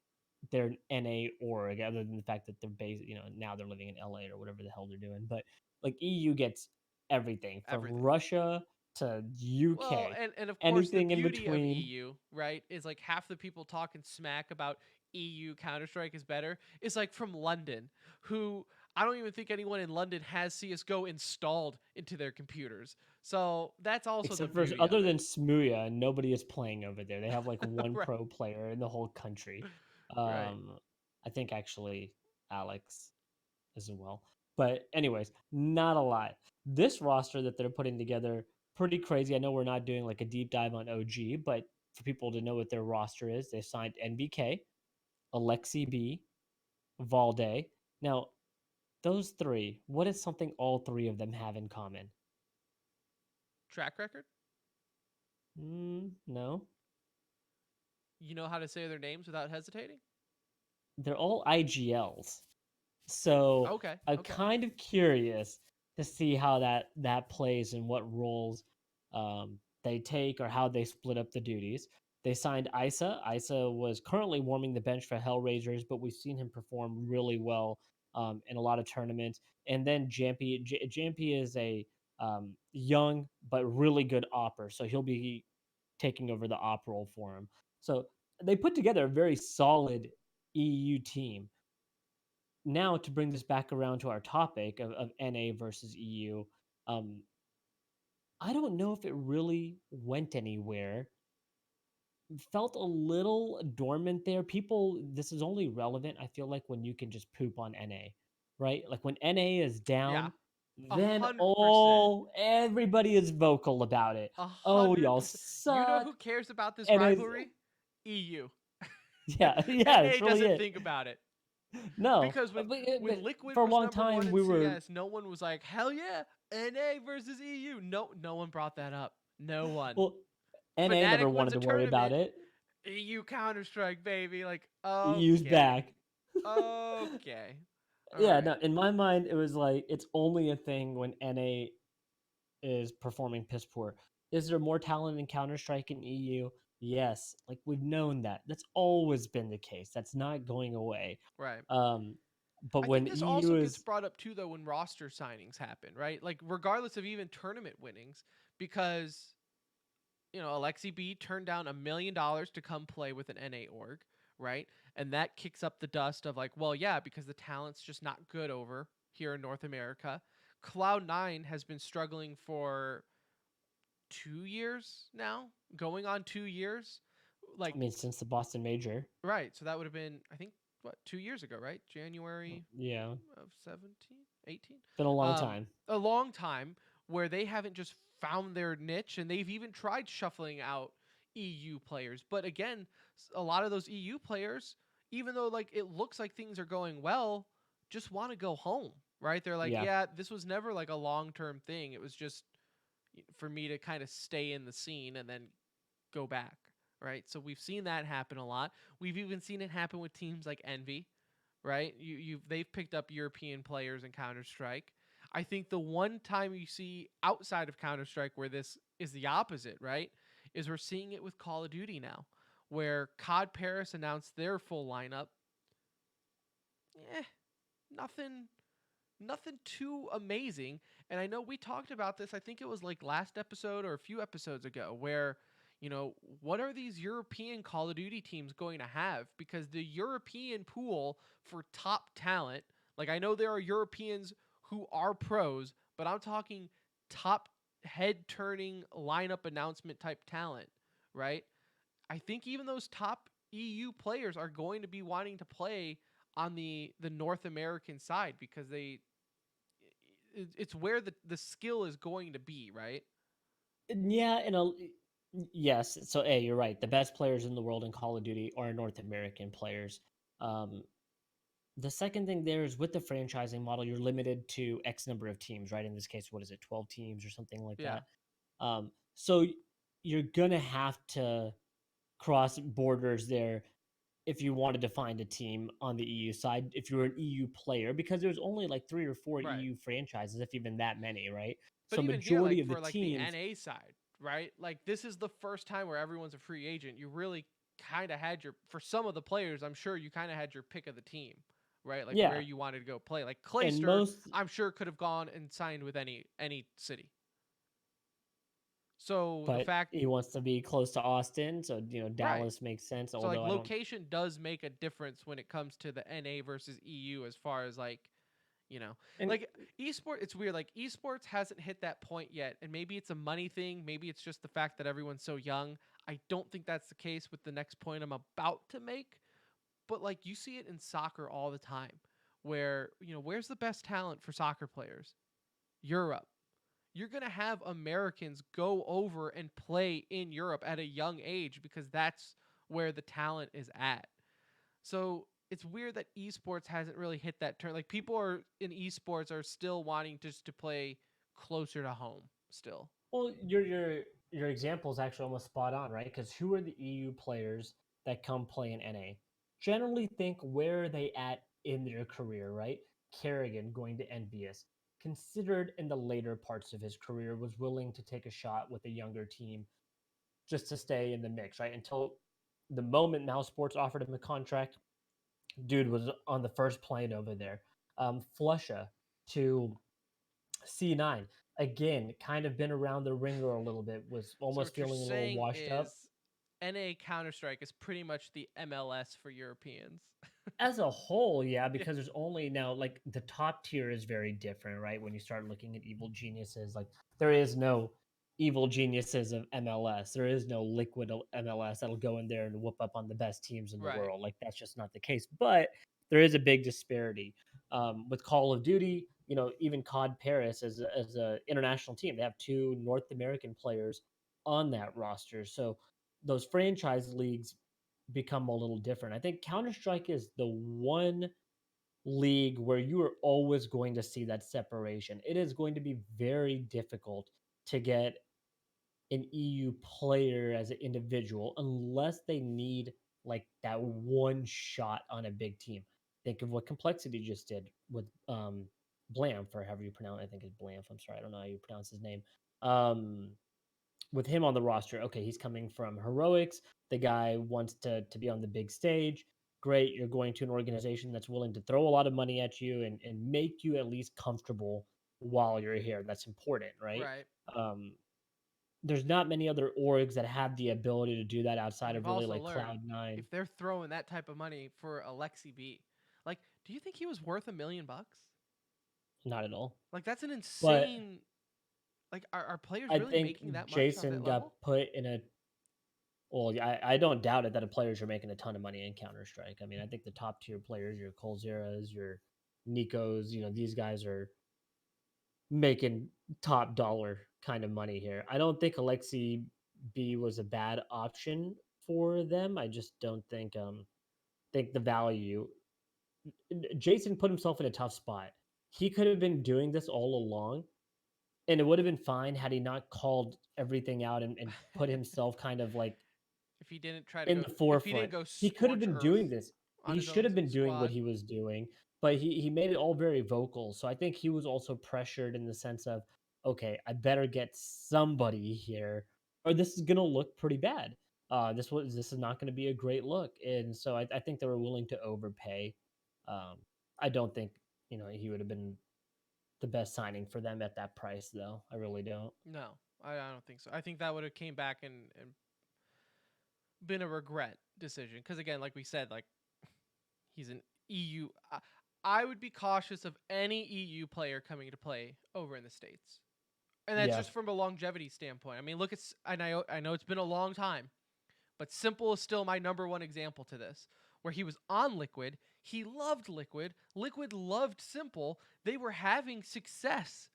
Speaker 4: they're an NA org, other than the fact that they're based, now they're living in LA or whatever the hell they're doing. But like EU gets everything from
Speaker 2: Everything.
Speaker 4: Russia to UK.
Speaker 2: Well, and of course,
Speaker 4: anything
Speaker 2: the
Speaker 4: in
Speaker 2: beauty of
Speaker 4: between.
Speaker 2: EU, right, is like half the people talking smack about EU Counter-Strike is better is like from London, who I don't even think anyone in London has CS:GO installed into their computers. So that's also
Speaker 4: Except
Speaker 2: the
Speaker 4: for
Speaker 2: beauty
Speaker 4: other
Speaker 2: of
Speaker 4: than
Speaker 2: it.
Speaker 4: Smooya, nobody is playing over there. They have like one
Speaker 2: Right.
Speaker 4: pro player in the whole country.
Speaker 2: Right.
Speaker 4: I think actually Alex as well. But anyways, not a lot. This roster that they're putting together, pretty crazy. I know we're not doing like a deep dive on OG, but for people to know what their roster is, they signed NBK, Alexi B, Valde. Now, those 3, what is something all 3 of them have in common?
Speaker 2: Track record?
Speaker 4: No.
Speaker 2: You know how to say their names without hesitating?
Speaker 4: They're all IGLs. So
Speaker 2: Okay.
Speaker 4: I'm
Speaker 2: Okay.
Speaker 4: kind of curious to see how that plays and what roles they take or how they split up the duties. They signed Isa. Isa was currently warming the bench for Hellraisers, but we've seen him perform really well in a lot of tournaments. And then Jampy. Jampy is a young but really good opper, so he'll be taking over the op role for him. So they put together a very solid EU team. Now, to bring this back around to our topic of NA versus EU, I don't know if it really went anywhere. Felt a little dormant there. People, this is only relevant, I feel like, when you can just poop on NA, right? Like when NA is
Speaker 2: Yeah.
Speaker 4: down, then
Speaker 2: 100%.
Speaker 4: everybody is vocal about it. Oh, y'all
Speaker 2: 100%. You know
Speaker 4: suck.
Speaker 2: who cares about this
Speaker 4: And
Speaker 2: rivalry? EU.
Speaker 4: yeah,
Speaker 2: NA
Speaker 4: it's really
Speaker 2: doesn't
Speaker 4: it.
Speaker 2: think about it.
Speaker 4: No,
Speaker 2: Because when
Speaker 4: but
Speaker 2: Liquid
Speaker 4: for a
Speaker 2: was
Speaker 4: long
Speaker 2: number 1
Speaker 4: time
Speaker 2: in
Speaker 4: we were
Speaker 2: CS, no one was like, hell yeah, NA versus EU. No one brought that up. No one.
Speaker 4: Well, NA never
Speaker 2: Fnatic wins
Speaker 4: wanted
Speaker 2: a
Speaker 4: to worry about
Speaker 2: tournament.
Speaker 4: it.
Speaker 2: EU Counter Strike, baby. Like,
Speaker 4: Use
Speaker 2: okay,
Speaker 4: back.
Speaker 2: okay, all
Speaker 4: Yeah,
Speaker 2: right,
Speaker 4: no, in my mind, it was like it's only a thing when NA is performing piss poor. Is there more talent in Counter Strike in EU? Yes, like we've known that. That's always been the case. That's not going away.
Speaker 2: right.
Speaker 4: Um, but
Speaker 2: I
Speaker 4: when
Speaker 2: think this
Speaker 4: EU
Speaker 2: also gets
Speaker 4: is,
Speaker 2: brought up too, though, when roster signings happen, right? Like, regardless of even tournament winnings, because Alexi B turned down $1 million to come play with an NA org, right? And that kicks up the dust of like, well, yeah, because the talent's just not good over here in North America. Cloud9 has been struggling for 2 years now, going on 2 years.
Speaker 4: I
Speaker 2: Like,
Speaker 4: mean, since the Boston Major,
Speaker 2: right. So that would have been, I think, what, 2 years ago, right? January
Speaker 4: yeah,
Speaker 2: of 17, 18.
Speaker 4: been a long time.
Speaker 2: A long time where they haven't just found their niche, and they've even tried shuffling out EU players. But again, a lot of those EU players, even though like it looks like things are going well, just want to go home, right? They're like,
Speaker 4: Yeah,
Speaker 2: yeah, this was never like a long-term thing. It was just for me to kind of stay in the scene and then go back, right? So we've seen that happen a lot. We've even seen it happen with teams like Envy, right? They've picked up European players in Counter Strike. I think the one time you see outside of Counter Strike where this is the opposite, right, is we're seeing it with Call of Duty now, where COD Paris announced their full lineup. Eh, nothing nothing too amazing. And I know we talked about this, I think it was like last episode or a few episodes ago, where, what are these European Call of Duty teams going to have? Because the European pool for top talent, like I know there are Europeans who are pros, but I'm talking top head turning lineup announcement type talent, right? I think even those top EU players are going to be wanting to play on the North American side because it's where the skill is going to be, right?
Speaker 4: yeah, yes. So, you're right. The best players in the world in Call of Duty are North American players. Um, the second thing there is with the franchising model, you're limited to X number of teams, right? In this case, what is it, 12 teams or something like
Speaker 2: Yeah.
Speaker 4: that? So you're gonna have to cross borders there if you wanted to find a team on the EU side, if you're an EU player, because there's only like 3 or 4
Speaker 2: Right.
Speaker 4: EU franchises, if even that many, right?
Speaker 2: But
Speaker 4: So
Speaker 2: even here,
Speaker 4: majority
Speaker 2: like
Speaker 4: of the
Speaker 2: for like the
Speaker 4: teams,
Speaker 2: NA side, right? Like this is the first time where everyone's a free agent. You really kind of had your for some of the players, I'm sure you kind of had your pick of the team, right? Like where
Speaker 4: yeah,
Speaker 2: you wanted to go play. Like
Speaker 4: and
Speaker 2: Clayster,
Speaker 4: most,
Speaker 2: I'm sure could have gone and signed with any city. So the
Speaker 4: but
Speaker 2: fact,
Speaker 4: he wants to be close to Austin, so
Speaker 2: right?
Speaker 4: Dallas makes sense.
Speaker 2: So like
Speaker 4: Although I don't,
Speaker 2: location does make a difference when it comes to the NA versus EU as far as like you know
Speaker 4: and
Speaker 2: like esport it's weird like esports hasn't hit that point yet, and maybe it's a money thing, maybe it's just the fact that everyone's so young. I don't think that's the case with the next point I'm about to make, but like you see it in soccer all the time where where's the best talent for soccer players? Europe. You're going to have Americans go over and play in Europe at a young age because that's where the talent is at. So it's weird that esports hasn't really hit that turn. Like people are in esports are still wanting just to play closer to home still.
Speaker 4: well, your example is actually almost spot on, right? Because who are the EU players that come play in NA? Generally, think where are they at in their career, right? Kerrigan going to Envious, considered in the later parts of his career, was willing to take a shot with a younger team just to stay in the mix, right? Until the moment Now Sports offered him a contract, dude was on the first plane over there. Flusha to C9 again, kind of been around the ringer a little bit, was
Speaker 2: So
Speaker 4: almost
Speaker 2: what you're
Speaker 4: feeling a little
Speaker 2: saying
Speaker 4: washed up.
Speaker 2: is NA Counter Strike is pretty much the MLS for Europeans.
Speaker 4: As a whole, yeah,
Speaker 2: Yeah.
Speaker 4: because there's only now like the top tier is very different, right? When you start looking at evil geniuses, like there is no evil geniuses of MLS. There is no liquid MLS that'll go in there and whoop up on the best teams in the
Speaker 2: Right.
Speaker 4: world. Like that's just not the case. But there is a big disparity with Call of Duty. Even COD Paris as a international team, they have 2 North American players on that roster. So those franchise leagues become a little different. I think Counter Strike is the one league where you are always going to see that separation. It is going to be very difficult to get an EU player as an individual unless they need like that one shot on a big team. Think of what Complexity just did with Blamf, or however you pronounce it. I think it's Blamf. I'm sorry, I don't know how you pronounce his name. Um, with him on the roster, okay, he's coming from Heroics. The guy wants to be on the big stage. Great, you're going to an organization that's willing to throw a lot of money at you and make you at least comfortable while you're here. That's important, right?
Speaker 2: Right.
Speaker 4: Um, there's not many other orgs that have the ability to do that outside
Speaker 2: We've
Speaker 4: of really
Speaker 2: also
Speaker 4: like
Speaker 2: learned
Speaker 4: Cloud9.
Speaker 2: if they're throwing that type of money for Alexi B, like, do you think he was worth $1 million?
Speaker 4: Not at all.
Speaker 2: Like, that's an
Speaker 4: But
Speaker 2: insane. Like, are players
Speaker 4: I
Speaker 2: really
Speaker 4: think
Speaker 2: making that much on
Speaker 4: Jason
Speaker 2: that
Speaker 4: got
Speaker 2: level?
Speaker 4: put in a well, yeah, I don't doubt it that the players are making a ton of money in Counter Strike. I mean, I think the top tier players, your Colzeras, your Nikos, these guys are making top dollar kind of money here. I don't think Alexi B was a bad option for them. I just don't think the value. Jason put himself in a tough spot. He could have been doing this all along, and it would have been fine had he not called everything out and put himself kind of like
Speaker 2: If he didn't try to
Speaker 4: in
Speaker 2: go,
Speaker 4: the
Speaker 2: if he didn't
Speaker 4: forefront.
Speaker 2: go
Speaker 4: He could have
Speaker 2: scorch
Speaker 4: been
Speaker 2: earth
Speaker 4: doing this.
Speaker 2: on
Speaker 4: He
Speaker 2: his
Speaker 4: should
Speaker 2: own
Speaker 4: have been doing what
Speaker 2: squad.
Speaker 4: he was doing, but he made it all very vocal. So I think he was also pressured in the sense of, okay, I better get somebody here, or this is gonna look pretty bad. This is not going to be a great look, and so I think they were willing to overpay. Um, I don't think he would have been the best signing for them at that price, though. I really don't.
Speaker 2: No, I don't think so. I think that would have came back and been a regret decision. Because again, like we said, like he's an EU. I would be cautious of any EU player coming to play over in the States. And that's
Speaker 4: Yeah,
Speaker 2: just from a longevity standpoint. I mean, look at and I know it's been a long time, but Simple is still my number one example to this, where he was on Liquid, he loved Liquid, Liquid loved Simple, they were having success,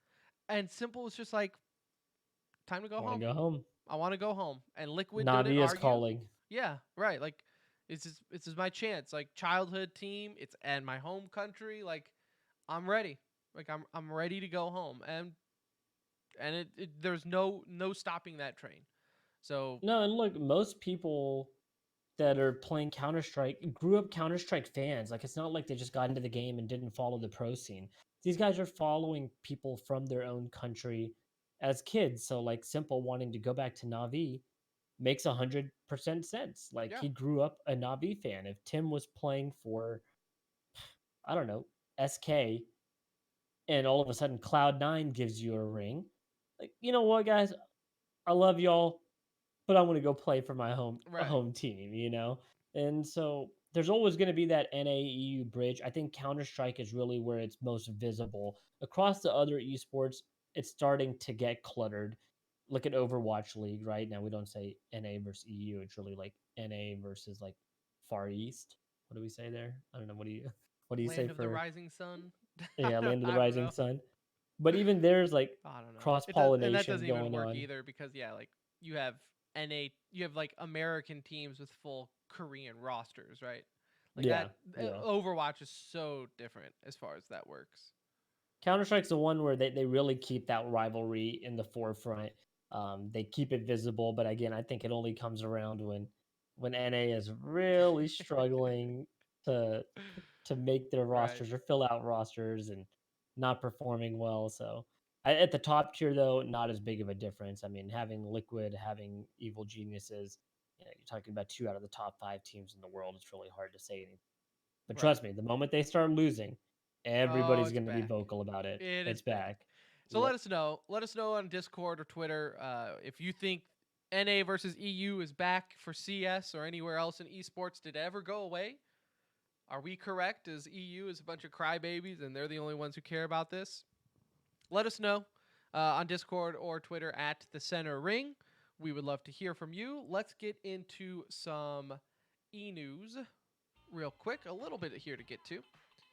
Speaker 2: and Simple was just like, time to go
Speaker 4: want to
Speaker 2: home.
Speaker 4: go home.
Speaker 2: I want to go home, and Liquid didn't
Speaker 4: Navi is
Speaker 2: argue.
Speaker 4: calling.
Speaker 2: Yeah, right. Like, this is my chance. Like, childhood team, it's and my home country. Like, I'm ready. Like, I'm ready to go home, and there's no stopping that train. So
Speaker 4: No, and look, most people that are playing Counter Strike grew up Counter Strike fans. Like, it's not like they just got into the game and didn't follow the pro scene. These guys are following people from their own country as kids. So, like, Simple wanting to go back to Navi makes 100% sense. Like,
Speaker 2: yeah,
Speaker 4: he grew up a Navi fan. If Tim was playing for, I don't know, SK, and all of a sudden Cloud9 gives you a ring, like, you know what, guys? I love y'all, but I want to go play for my
Speaker 2: right,
Speaker 4: home team. And so there's always going to be that NAEU bridge. I think Counter Strike is really where it's most visible. Across the other esports, it's starting to get cluttered. Look at Overwatch League right now. We don't say NA versus EU. It's really like NA versus like Far East. What do we say there? I don't know. What do you say
Speaker 2: Land of the
Speaker 4: for
Speaker 2: Rising Sun.
Speaker 4: yeah, Land of the
Speaker 2: I don't
Speaker 4: Rising
Speaker 2: know.
Speaker 4: Sun? But even there's like
Speaker 2: I don't know.
Speaker 4: cross
Speaker 2: It does, and that
Speaker 4: pollination
Speaker 2: doesn't even
Speaker 4: going
Speaker 2: work
Speaker 4: on.
Speaker 2: either because yeah, like you have you have like American teams with full Korean rosters, right? Like
Speaker 4: Yeah,
Speaker 2: that.
Speaker 4: yeah.
Speaker 2: Overwatch is so different as far as that works.
Speaker 4: Counter Strike's the one where they really keep that rivalry in the forefront. They keep it visible, but again, I think it only comes around when NA is really struggling to to make their
Speaker 2: Right.
Speaker 4: rosters or fill out rosters and not performing well. So at the top tier, though, not as big of a difference. I mean, having Liquid, having Evil Geniuses, you're talking about two out of the top 5 teams in the world. It's really hard to say anything. But
Speaker 2: Right.
Speaker 4: trust me, the moment they start losing,
Speaker 2: Oh,
Speaker 4: everybody's
Speaker 2: it's
Speaker 4: going to be
Speaker 2: back.
Speaker 4: vocal about it.
Speaker 2: It is
Speaker 4: It's
Speaker 2: back.
Speaker 4: back.
Speaker 2: So
Speaker 4: Yep.
Speaker 2: let us know. Let us know on Discord or Twitter if you think NA versus EU is back for CS or anywhere else in esports. Did it ever go away? Are we correct? As EU is a bunch of crybabies and they're the only ones who care about this? Let us know on Discord or Twitter at the Center Ring. We would love to hear from you. Let's get into some e-news real quick. A little bit here to get to.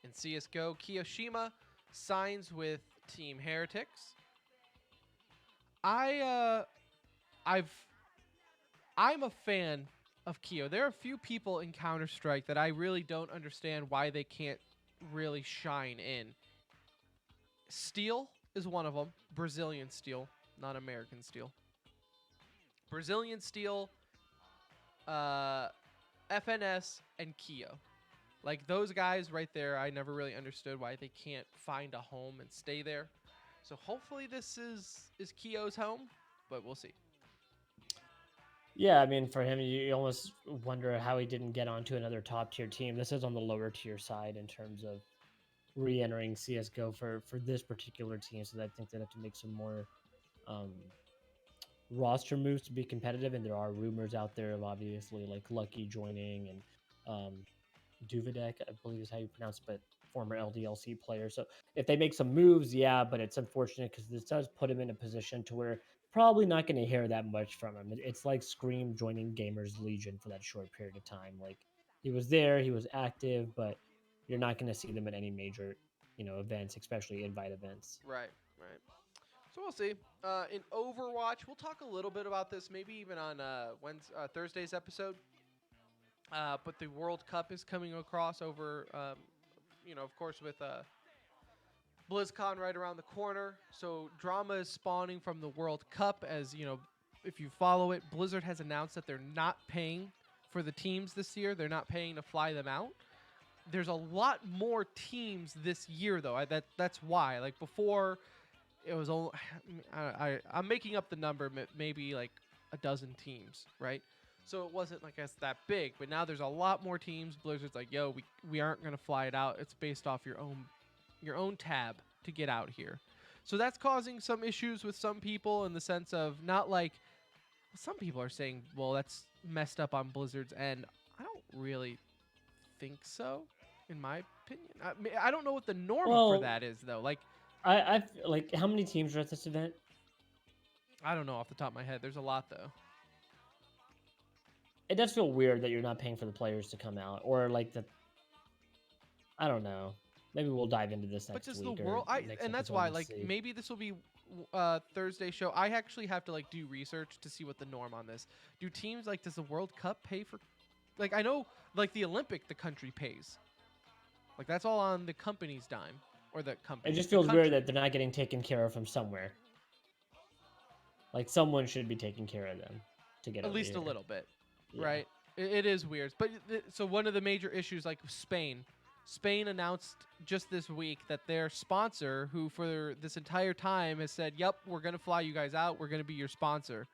Speaker 2: In CSGO, Kiyoshima signs with Team Heretics. I I've I'm a fan of Kyo. There are a few people in Counter Strike that I really don't understand why they can't really shine in. Steel is one of them. Brazilian Steel, not American Steel. Brazilian Steel, FNS, and Keo. Like those guys right there, I never really understood why they can't find a home and stay there. So hopefully this is Keo's home, but we'll see.
Speaker 4: Yeah, I mean, for him, you almost wonder how he didn't get onto another top tier team. This is on the lower tier side in terms of re-entering CS:GO for this particular team. So I think they have to make some more um, roster moves to be competitive. And there are rumors out there of obviously like Lucky joining and Duvidek, I believe is how you pronounce it, but former LDLC player. So if they make some moves, yeah, but it's unfortunate because this does put him in a position to where probably not going to hear that much from him. It's like Scream joining Gamers Legion for that short period of time. Like he was there, he was active, but you're not going to see them at any major, events, especially invite events.
Speaker 2: Right, right. So we'll see. In Overwatch, we'll talk a little bit about this, maybe even on Thursday's episode. But the World Cup is coming across over, of course, with BlizzCon right around the corner. So drama is spawning from the World Cup as, if you follow it, Blizzard has announced that they're not paying for the teams this year. They're not paying to fly them out. There's a lot more teams this year, though. That's why. Like before, it was only, I'm making up the number, maybe like a dozen teams, right? So it wasn't like it's that big, but now there's a lot more teams. Blizzard's like, yo, we aren't gonna fly it out. It's based off your own tab to get out here. So that's causing some issues with some people in the sense of not like some people are saying, well, that's messed up on Blizzard's end. I don't really think so, in my opinion. I don't know what the norm for that is though. Like
Speaker 4: I like how many teams are at this event?
Speaker 2: I don't know off the top of my head. There's a lot though.
Speaker 4: It does feel weird that you're not paying for the players to come out, or like I don't know. Maybe we'll dive into this next week.
Speaker 2: But just the world, and that's why, like, maybe this will be Thursday show. I actually have to like do research to see what the norm on this. Do teams like does the World Cup pay for? Like I know, like the Olympic, the country pays. Like that's all on the company's dime or the company.
Speaker 4: It just feels weird that they're not getting taken care of from somewhere. Like someone should be taking care of them to get
Speaker 2: at least
Speaker 4: here.
Speaker 2: A little bit. Yeah. Right, it is weird. But so one of the major issues, like Spain announced just this week that their sponsor, who for this entire time has said, "Yep, we're gonna fly you guys out. We're gonna be your sponsor."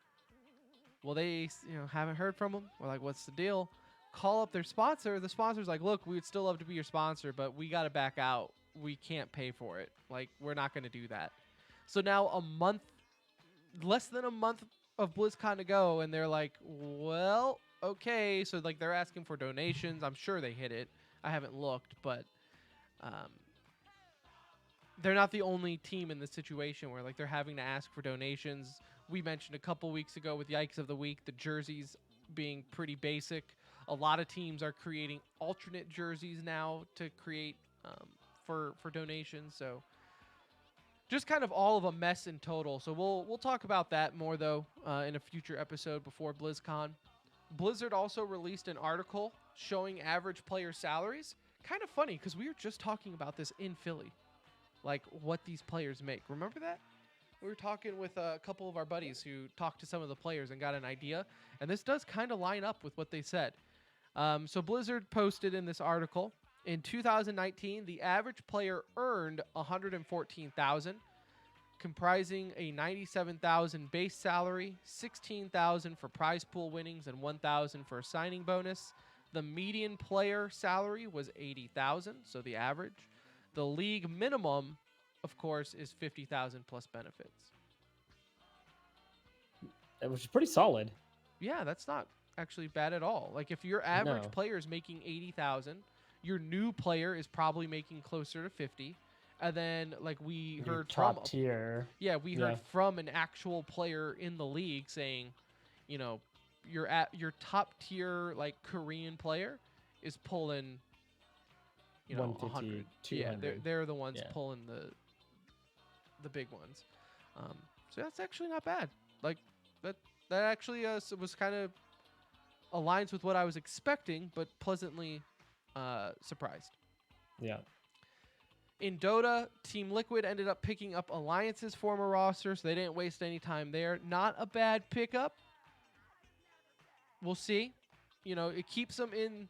Speaker 2: Well, they haven't heard from them. We're like, "What's the deal?" Call up their sponsor. The sponsor's like, "Look, we would still love to be your sponsor, but we gotta back out. We can't pay for it. Like, we're not gonna do that." So now less than a month of BlizzCon to go, and they're like, "Well, okay." So like they're asking for donations. I'm sure they hit it. I haven't looked, but they're not the only team in this situation where like they're having to ask for donations. We mentioned a couple weeks ago with Yikes of the Week, the jerseys being pretty basic. A lot of teams are creating alternate jerseys now to create for donations. So just kind of all of a mess in total. So we'll talk about that more though in a future episode before BlizzCon. Blizzard also released an article showing average player salaries. Kind of funny because we were just talking about this in Philly, like what these players make. Remember that? We were talking with a couple of our buddies who talked to some of the players and got an idea, and this does kind of line up with what they said. So Blizzard posted in this article, in 2019, the average player earned $114,000, comprising a $97,000 base salary, $16,000 for prize pool winnings, and $1,000 for a signing bonus. The median player salary was $80,000, so the average. The league minimum, of course, is $50,000 plus benefits.
Speaker 4: Which is pretty solid.
Speaker 2: Yeah, that's not actually bad at all. Like if your average player is making $80,000, your new player is probably making closer to $50,000. And then, like we heard
Speaker 4: top tier.
Speaker 2: Yeah, we heard from an actual player in the league saying, your top tier like Korean player is pulling, 100.
Speaker 4: 200.
Speaker 2: Yeah, they're the ones pulling the big ones. So that's actually not bad. Like that actually was kind of aligns with what I was expecting, but pleasantly surprised.
Speaker 4: Yeah.
Speaker 2: In Dota, Team Liquid ended up picking up Alliance's former roster, so they didn't waste any time there. Not a bad pickup. we'll see. You know, it keeps them in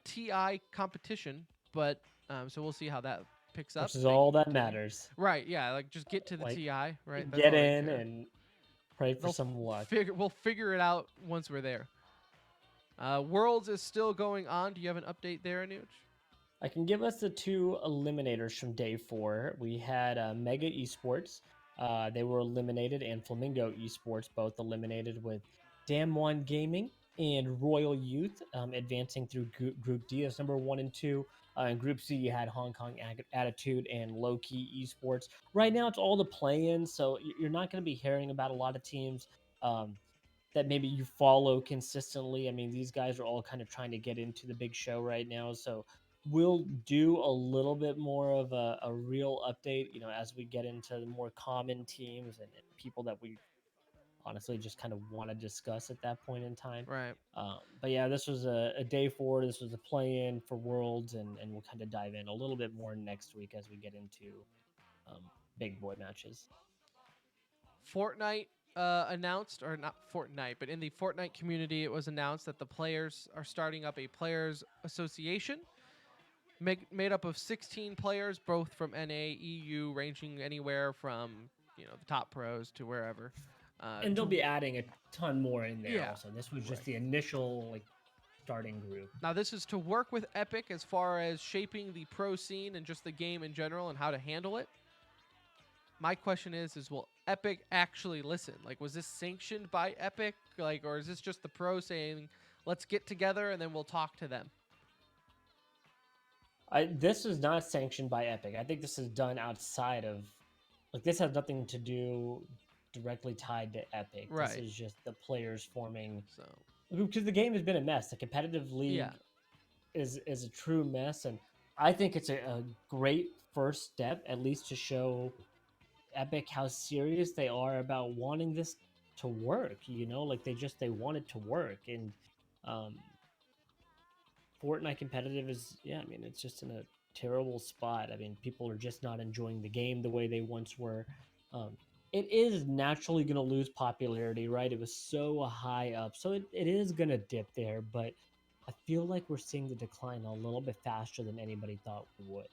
Speaker 2: TI competition, but so we'll see how that picks up.
Speaker 4: Which is
Speaker 2: They
Speaker 4: all that
Speaker 2: continue.
Speaker 4: matters.
Speaker 2: Right? Yeah, like just get to the
Speaker 4: Like,
Speaker 2: TI. Right? That's
Speaker 4: get
Speaker 2: all they
Speaker 4: in
Speaker 2: care.
Speaker 4: and pray for
Speaker 2: They'll
Speaker 4: some luck.
Speaker 2: We'll figure it out once we're there. Worlds is still going on. Do you have an update there, Anuj?
Speaker 4: I can give us the 2 eliminators from day 4. We had Mega Esports. They were eliminated, and Flamingo Esports both eliminated, with Damwon Gaming and Royal Youth advancing through Group D as number 1 and 2. In Group C, you had Hong Kong Attitude and Low Key Esports. Right now, it's all the play-ins, so you're not going to be hearing about a lot of teams that maybe you follow consistently. I mean, these guys are all kind of trying to get into the big show right now, so we'll do a little bit more of a real update, as we get into the more common teams and people that we honestly just kind of want to discuss at that point in time.
Speaker 2: Right.
Speaker 4: But yeah, this was a day 4. This was a play-in for Worlds, and we'll kind of dive in a little bit more next week as we get into big boy matches.
Speaker 2: Fortnite announced, or not Fortnite, but in the Fortnite community, it was announced that the players are starting up a players association made up of 16 players, both from NA, EU, ranging anywhere from the top pros to wherever.
Speaker 4: And they'll be adding a ton more in there.
Speaker 2: Yeah.
Speaker 4: Also, this was just the initial starting group.
Speaker 2: Now, this is to work with Epic as far as shaping the pro scene and just the game in general and how to handle it. My question is will Epic actually listen? Like, was this sanctioned by Epic? Like, or is this just the pro saying, let's get together and then we'll talk to them?
Speaker 4: This is not sanctioned by Epic. I think this is done outside of, this has nothing to do directly tied to Epic.
Speaker 2: Right.
Speaker 4: This is just the players forming.
Speaker 2: So,
Speaker 4: because the game has been a mess. The competitive league is a true mess, and I think it's a great first step, at least to show Epic how serious they are about wanting this to work. They want it to work, and Fortnite competitive is, it's just in a terrible spot. I mean, people are just not enjoying the game the way they once were. It is naturally going to lose popularity, right? It was so high up, so it is going to dip there, but I feel like we're seeing the decline a little bit faster than anybody thought we would.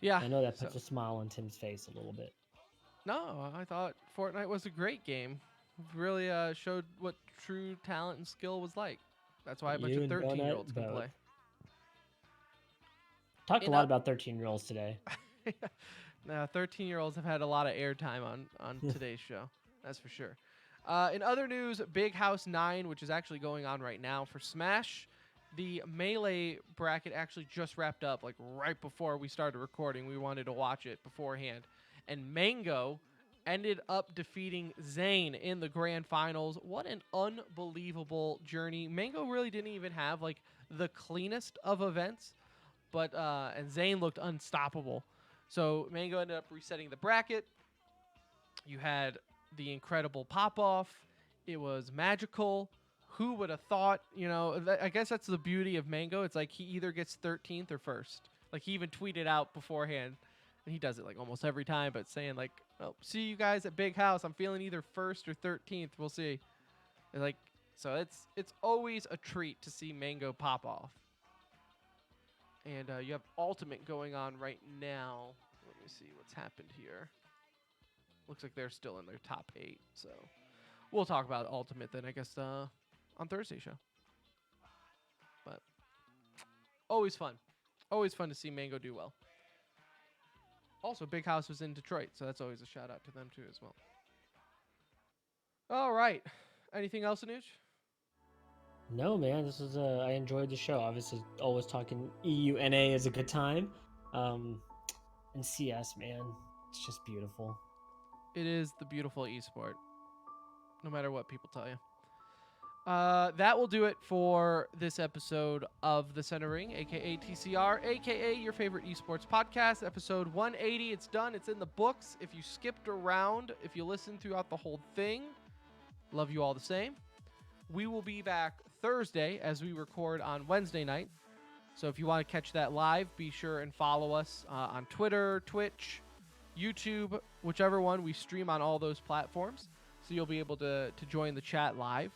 Speaker 2: yeah.
Speaker 4: I know that puts a smile on Tim's face a little bit.
Speaker 2: No, I thought Fortnite was a great game. Really showed what true talent and skill was like. That's why a bunch of 13-year-olds can play.
Speaker 4: Talked a lot about 13-year-olds today.
Speaker 2: Now, 13-year-olds have had a lot of airtime on today's show. That's for sure. In other news, Big House 9, which is actually going on right now for Smash, the Melee bracket actually just wrapped up, like right before we started recording. We wanted to watch it beforehand. And Mango ended up defeating Zane in the grand finals. What an unbelievable journey. Mango really didn't even have like the cleanest of events, but and Zane looked unstoppable. So Mango ended up resetting the bracket. You had the incredible pop-off. It was magical. Who would have thought, I guess that's the beauty of Mango. It's like he either gets 13th or 1st. Like he even tweeted out beforehand, and he does it like almost every time, but saying like, oh, see you guys at Big House. I'm feeling either 1st or 13th. We'll see. And like, so it's always a treat to see Mango pop off. And you have Ultimate going on right now. Let me see what's happened here. Looks like they're still in their top 8. So we'll talk about Ultimate then, I guess, on Thursday show. But always fun. Always fun to see Mango do well. Also, Big House was in Detroit, so that's always a shout out to them too as well. All right. Anything else, Anuj?
Speaker 4: No, man. This is I enjoyed the show. Obviously, always talking EU/NA is a good time. And CS, man, it's just beautiful.
Speaker 2: It is the beautiful esport, no matter what people tell you. That will do it for this episode of The Center Ring, a.k.a. TCR, a.k.a. your favorite esports podcast, episode 180. It's done. It's in the books. If you skipped around, if you listened throughout the whole thing, love you all the same. We will be back Thursday as we record on Wednesday night. So if you want to catch that live, be sure and follow us on Twitter, Twitch, YouTube, whichever one. We stream on all those platforms. So you'll be able to join the chat live.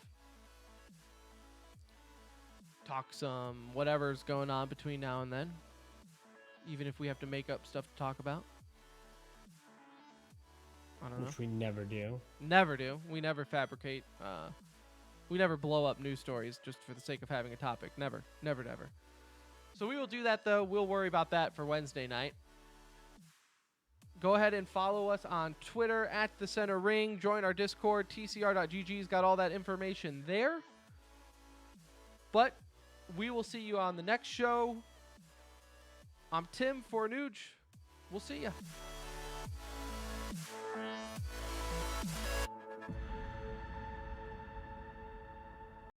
Speaker 2: Talk some whatever's going on between now and then. Even if we have to make up stuff to talk about. I don't know.
Speaker 4: Which we never do.
Speaker 2: Never do. We never fabricate. We never blow up news stories just for the sake of having a topic. Never. Never, never. So we will do that, though. We'll worry about that for Wednesday night. Go ahead and follow us on Twitter at The Center Ring. Join our Discord. TCR.GG's got all that information there. But we will see you on the next show. I'm Tim for Anuj. We'll see ya.